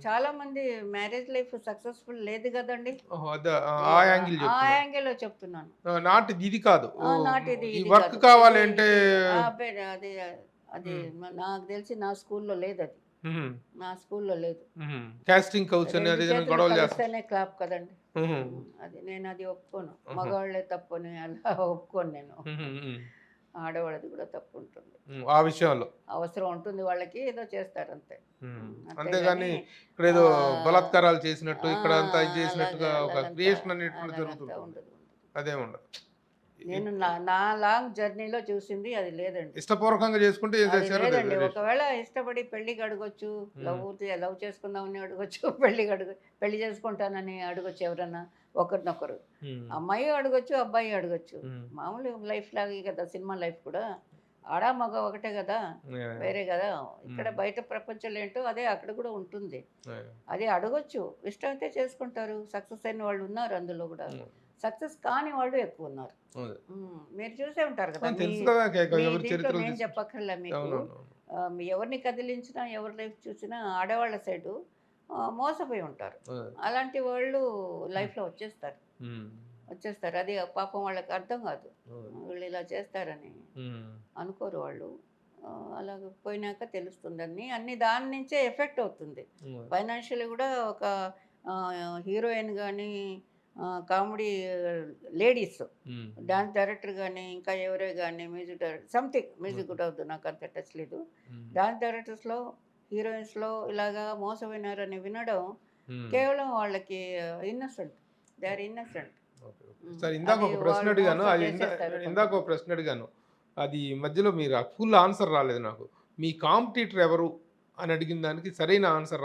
చాలా మంది మ్యారేజ్ లైఫ్ సక్సెస్ఫుల్ లేదు కదండి. ఓహో, అదే ఆ యాంగిల్ ఆ చెప్తున్నా. యాంగిల్లో చెప్తున్నాను. నాట్ ఇది కాదు, నాటి ఇది ఈ ఇది వర్క్ కాదు. కావాలి ఇది- అంటే. ఆ, అది అది నాకు తెలిసి నా స్కూల్లో లేదు అది, నా స్కూల్లో లేదు. కాస్టింగ్ కౌచ్ అని రెండు అది చేతులు గొడవలు చేస్తారు. కలిస్తేనే క్లాప్ కదండి. అది నేను అది ఒప్పుకోను, మగవాళ్ళే తప్పని అలా ఒప్పుకోను నేను. ఆడవాళ్ళది కూడా తప్పు ఉంటుంది, ఆ విషయంలో అవసరం ఉంటుంది వాళ్ళకి, ఏదో చేస్తారు అంతే. అంతేగాని ఇక్కడ ఏదో బలాత్కారాలు చేసినట్టు, ఇక్కడ అంతా ఇది అలాగే చేసినట్టుగా ఒక అలాగంతా క్రియేషన్ అనేటువంటి అలాగంతా జరుగుతుంది. ఉండదు. అదే ఉండదు. నేను నా లాంగ్ జర్నీలో చూసింది అది లేదండి, ఇష్టపూర్వకంగా చేసుకుంటే ఏం అది చేశారో లేదండి. తెలియదు. ఒకవేళ ఇష్టపడి పెళ్లికి అడగొచ్చు, లవ్ చేసుకుందామని అడగొచ్చు, పెళ్లి చేసుకుంటానని అడగొచ్చు ఎవరన్నా ఒకరినొకరు. అమ్మాయి అడగొచ్చు, అబ్బాయి అడగొచ్చు, మామూలు లైఫ్ లాగే కదా సినిమా లైఫ్ కూడా. ఆడ మగ ఒకటే కదా, వేరే కదా. ఇక్కడ బయట ప్రపంచంలో ఏంటో అదే అక్కడ కూడా ఉంటుంది, అదే అడగొచ్చు. ఇష్టం అయితే చేసుకుంటారు, సక్సెస్ అయిన వాళ్ళు ఉన్నారు అందులో కూడా, సక్సెస్ కాని వాళ్ళు ఎక్కువ ఉన్నారు. మీరు చూసే ఉంటారు కదా, తెలుసు కదా, మీ ఎవరి దీంట్లో చరిత్రలు నేను చెప్పక్కర్లే మీకు. ఎవరిని కదిలించినా ఎవరి లైఫ్ చూసినా ఆడవాళ్ళ సైడు మోసపోయి ఉంటారు. అలాంటి వాళ్ళు లైఫ్లో వచ్చేస్తారు. అది పాపం వాళ్ళకి అర్థం కాదు, వీళ్ళు ఇలా చేస్తారని అనుకోరు వాళ్ళు. అలాగ పోయినాక తెలుస్తుంది అన్ని దాని నుంచే ఎఫెక్ట్ అవుతుంది. ఫైనాన్షియల్ కూడా ఒక హీరోయిన్ కానీ, కామెడీ లేడీస్ డాన్స్ డైరెక్టర్ కానీ, ఇంకా ఎవరే కానీ, మ్యూజిక్ డైరెక్టర్ సంథింగ్, మ్యూజిక్ కూడా వద్దు నాకు అంత టచ్ లేదు, డాన్స్ డైరెక్టర్స్లో హీరోయిన్స్లో ఇలాగా మోసపోయినారని వినడం కేవలం వాళ్ళకి ఇన్నసెంట్, దే ఆర్ ఇన్నసెంట్. సరే, ఇందాక ఒక ప్రశ్న అడిగాను, అది మధ్యలో మీరు ఫుల్ ఆన్సర్ రాలేదు నాకు. మీ కాంపిటీటర్ ఎవరు అని అడిగిన దానికి సరైన ఆన్సర్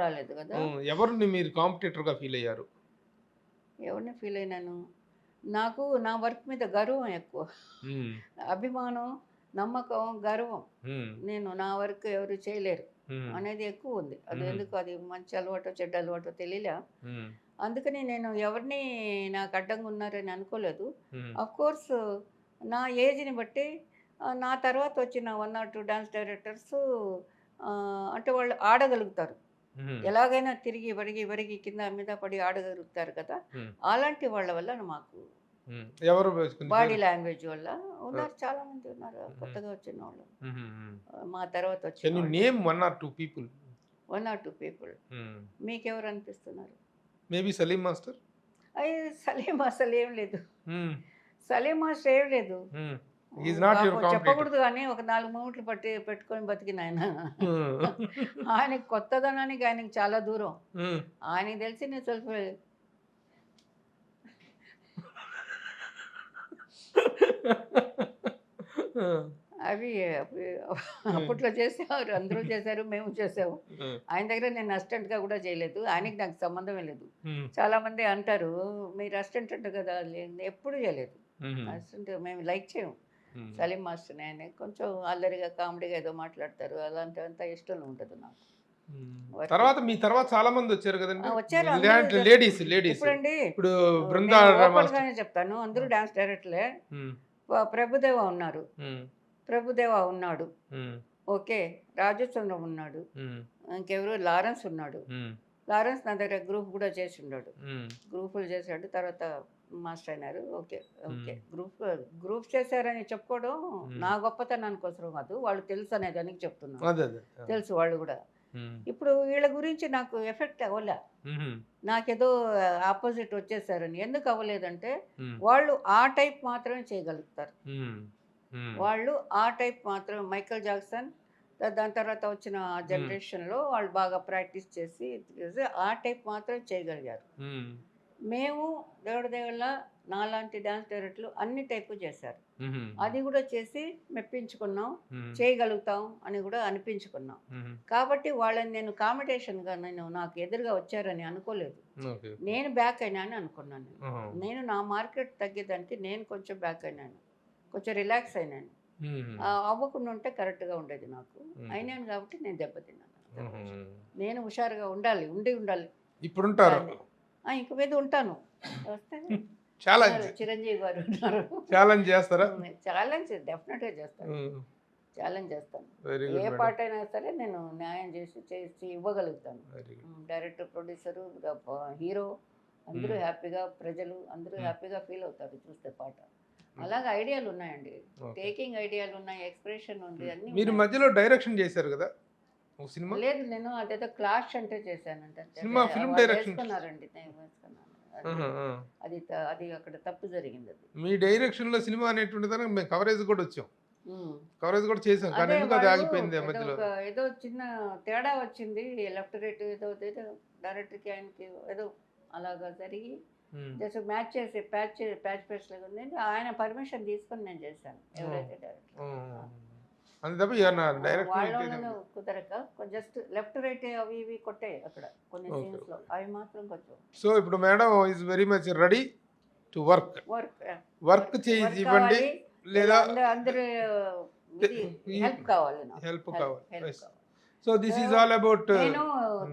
రాలేదు కదా. ఎవరిని మీరు కాంపిటీటర్గా ఫీల్ అయ్యారు? ఎవరిని ఫీల్ అయినాను, నాకు నా వర్క్ మీద గర్వం ఎక్కువ, అభిమానం, నమ్మకం, గర్వం. నేను నా వర్క్ ఎవరు చేయలేరు అనేది ఎక్కువ ఉంది. అది ఎందుకు, అది మంచి అలవాటు చెడ్డ అలవాటు తెలియలే. అందుకని నేను ఎవరిని నాకు అడ్డంగా ఉన్నారని అనుకోలేదు. అఫ్ కోర్స్ నా ఏజ్ని బట్టి నా తర్వాత వచ్చిన 1 or 2 డాన్స్ డైరెక్టర్స్ అంటే వాళ్ళు ఆడగలుగుతారు, ఎలాగైనా తిరిగి వరిగి కింద మీద పడి ఆడగలుగుతారు కదా. అలాంటి వాళ్ళ వల్ల మాకు ఎవరు బాడీ లాంగ్వేజ్ వల్ల ఉన్నారు, చాలా మంది ఉన్నారు కొత్తగా వచ్చిన వాళ్ళు, మా తర్వాత వచ్చిన name 1 or 2 people. 1 or 2 people. మీకెవరు అనిపిస్తున్నారు? Maybe Salim master. అయ్యి సలీం అసలు ఏం లేదు, సలీం మాస్టర్ ఏం లేదు. చెప్పకూడదు కానీ ఒక 4 మూట్లు పెట్టుకొని బతికిన ఆయనకి కొత్తదనానికి ఆయనకి చాలా దూరం. ఆయనకి తెలిసి నేను ಸ್ವಲ್ಪ అవి అప్పట్లో చేసేవారు, అందరూ చేశారు, మేము చేసాము. ఆయన దగ్గర నేను అసిస్టెంట్గా కూడా చేయలేదు, ఆయనకి నాకు సంబంధమే లేదు. చాలా మంది అంటారు మీరు అసిస్టెంట్ అంట కదా, ఎప్పుడు చేయలేదు అసిస్టెంట్, మేము లైక్ చేయము సలీం మాస్టర్ని. ఆయన కొంచెం అల్లరిగా కామెడీగా ఏదో మాట్లాడతారు, అలాంటి అంతా ఇష్టం ఉండదు నాకు. తర్వాత మీ తర్వాత చాలా మంది వచ్చారు కదండి, వచ్చారు లేడీస్. ఇప్పుడండి ఇప్పుడు ఓపెన్గానే చెప్తాను, అందరూ డాన్స్ డైరెక్టర్లే. ప్రభుదేవా ఉన్నాడు, ఓకే, రాజచంద్రం ఉన్నాడు, ఇంకెవరు లారెన్స్ ఉన్నాడు. లారెన్స్ నా దగ్గర గ్రూప్ కూడా చేసి ఉన్నాడు, గ్రూపులు చేశాడు, తర్వాత మాస్టర్ అయినారు. ఓకే, గ్రూప్ చేశారని చెప్పుకోవడం నా గొప్పతనానికి అవసరం కాదు, వాళ్ళు తెలుసు అనేదానికి చెప్తున్నాను, తెలుసు వాళ్ళు కూడా. ఇప్పుడు వీళ్ళ గురించి నాకు ఎఫెక్ట్ అవ్వలే, నాకేదో ఆపోజిట్ వచ్చేసారని. ఎందుకు అవ్వలేదంటే వాళ్ళు ఆ టైప్ మాత్రమే చేయగలుగుతారు, వాళ్ళు ఆ టైప్ మాత్రం. మైకేల్ జాక్సన్ దాని తర్వాత వచ్చిన జనరేషన్లో వాళ్ళు బాగా ప్రాక్టీస్ చేసి ఆ టైప్ మాత్రం చేయగలిగారు. మేము దేవుడి దేవుళ్ళ నాలాంటి డ్యాన్స్ డైరెక్టర్లు అన్ని టైపు చేశారు. అది కూడా చేసి మెప్పించుకున్నాం, చేయగలుగుతాం అని కూడా అనిపించుకున్నాం. కాబట్టి వాళ్ళని నేను కాంపిటీషన్గా నాకు ఎదురుగా వచ్చారని అనుకోలేదు. నేను బ్యాక్ అయినా అని అనుకున్నాను. నేను నా మార్కెట్ తగ్గేదానికి నేను కొంచెం బ్యాక్ అయినాను, కొంచెం రిలాక్స్ అయినాను. అవ్వకుండా ఉంటే కరెక్ట్గా ఉండేది నాకు. అయినాను కాబట్టి నేను దెబ్బతిన్నాను. నేను హుషారుగా ఉండాలి. ఇప్పుడు ఉంటారు, ఇంక మీద ఉంటాను. వస్తే చిరంజీవి గారు ఉన్నారు. ఛాలెంజ్ చేస్తారా? ఛాలెంజ్ డెఫినెట్గా చేస్తాను. ఛాలెంజ్ చేస్తాను. ఏ పాట అయినా సరే నేను న్యాయం చేసి ఇవ్వగలుగుతాను. డైరెక్టర్, ప్రొడ్యూసరు, హీరో అందరూ హ్యాపీగా, ప్రజలు అందరూ హ్యాపీగా ఫీల్ అవుతారు చూస్తే పాట. అలాగే ఐడియాలు ఉన్నాయండి, టేకింగ్ ఐడియాలు ఉన్నాయి, ఎక్స్ప్రెషన్ ఉంది, అన్ని. మీరు మధ్యలో డైరెక్షన్ చేశారు కదా సినిమా? లేదు, నేను అదేదో క్లాష్ అంటే చేశానంటే సినిమా ఫిల్మ్ డైరెక్షన్ వేసుకున్నారండి, నేను వేసుకున్నాను. అది అక్కడ తప్పు జరిగింది. అది మీ డైరెక్షన్ లో సినిమా అనేటువంటి దానికి మేము కవరేజ్ కూడా వచ్చాం, కవరేజ్ కూడా చేసాం, కానీ ఎందుకు అది ఆగిపోయింది మధ్యలో? ఏదో చిన్న తేడా వచ్చింది, లెఫ్ట్ రైట్ ఏదో డైరెక్టర్కి ఆయనకి ఏదో అలాగా జరిగి జస్ట్ మ్యాచ్ చేసి ప్యాచ్ లాగా ఉంది. ఆయన పర్మిషన్ తీసుకొని నేను చేశాను. ఎవరైతే డైరెక్టర్ వాళ్ళు కుదరక జస్ట్ లెఫ్ట్ రైట్ అవి ఇవి కొట్టాయి అక్కడ కొన్ని సీన్స్ లో, అవి మాత్రం కొంచెం. సో ఇప్పుడు madam is very much ready to work చేసి ఇవ్వండి, లేదా అందరూ హెల్ప్ కావాలి. So this is all about. నేను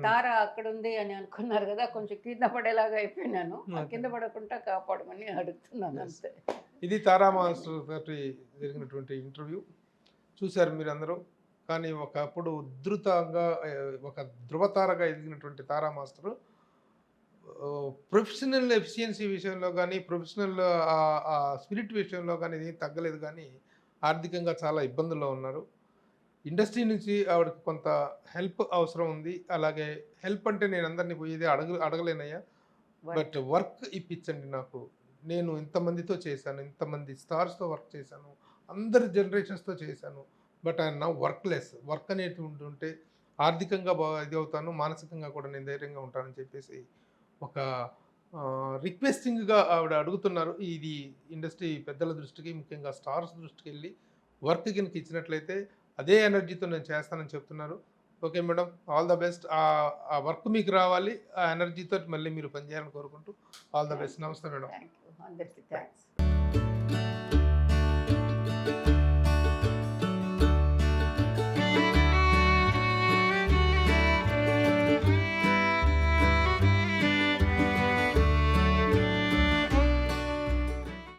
తార అక్కడ ఉంది అని అనుకున్నారు కదా, కొంచెం కింద పడేలాగా అయిపోయినాను. కింద పడకుండా కాపాడమని అడుగుతున్నాను అంతే. ఇది తారా మాస్టర్ తోటి జరిగినటువంటి ఇంటర్వ్యూ చూశారు మీరు అందరూ. కానీ ఒకప్పుడు ఉధృతంగా ఒక ధృవతారగా ఎదిగినటువంటి తారా మాస్టరు ప్రొఫెషనల్ ఎఫిషియన్సీ విషయంలో కానీ, ప్రొఫెషనల్ స్పిరిట్ విషయంలో కానీ ఇది తగ్గలేదు, కానీ ఆర్థికంగా చాలా ఇబ్బందుల్లో ఉన్నారు. ఇండస్ట్రీ నుంచి ఆవిడకి కొంత హెల్ప్ అవసరం ఉంది. అలాగే హెల్ప్ అంటే నేను అందరినీ పోయేది అడగలేనయ్యా, బట్ వర్క్ ఇప్పించండి నాకు. నేను ఇంతమందితో చేశాను, ఇంతమంది స్టార్స్తో వర్క్ చేశాను, అందరి జనరేషన్స్తో చేశాను, బట్ ఆయన నా వర్క్ అనేది ఉంటుంటే ఆర్థికంగా ఇది అవుతాను, మానసికంగా కూడా నేను ధైర్యంగా ఉంటానని చెప్పేసి ఒక రిక్వెస్టింగ్గా ఆవిడ అడుగుతున్నారు. ఇది ఇండస్ట్రీ పెద్దల దృష్టికి, ముఖ్యంగా స్టార్స్ దృష్టికి వెళ్ళి వర్క్ కనుక ఇచ్చినట్లయితే అదే ఎనర్జీతో నేను చేస్తానని చెప్తున్నారు. Okay madam, all the best. ఆ వర్క్ మీకు రావాలి, ఆ ఎనర్జీతో మళ్ళీ మీరు పనిచేయాలని కోరుకుంటూ ఆల్ ద బెస్ట్. నమస్తే మేడం. అందరికీ థ్యాంక్స్.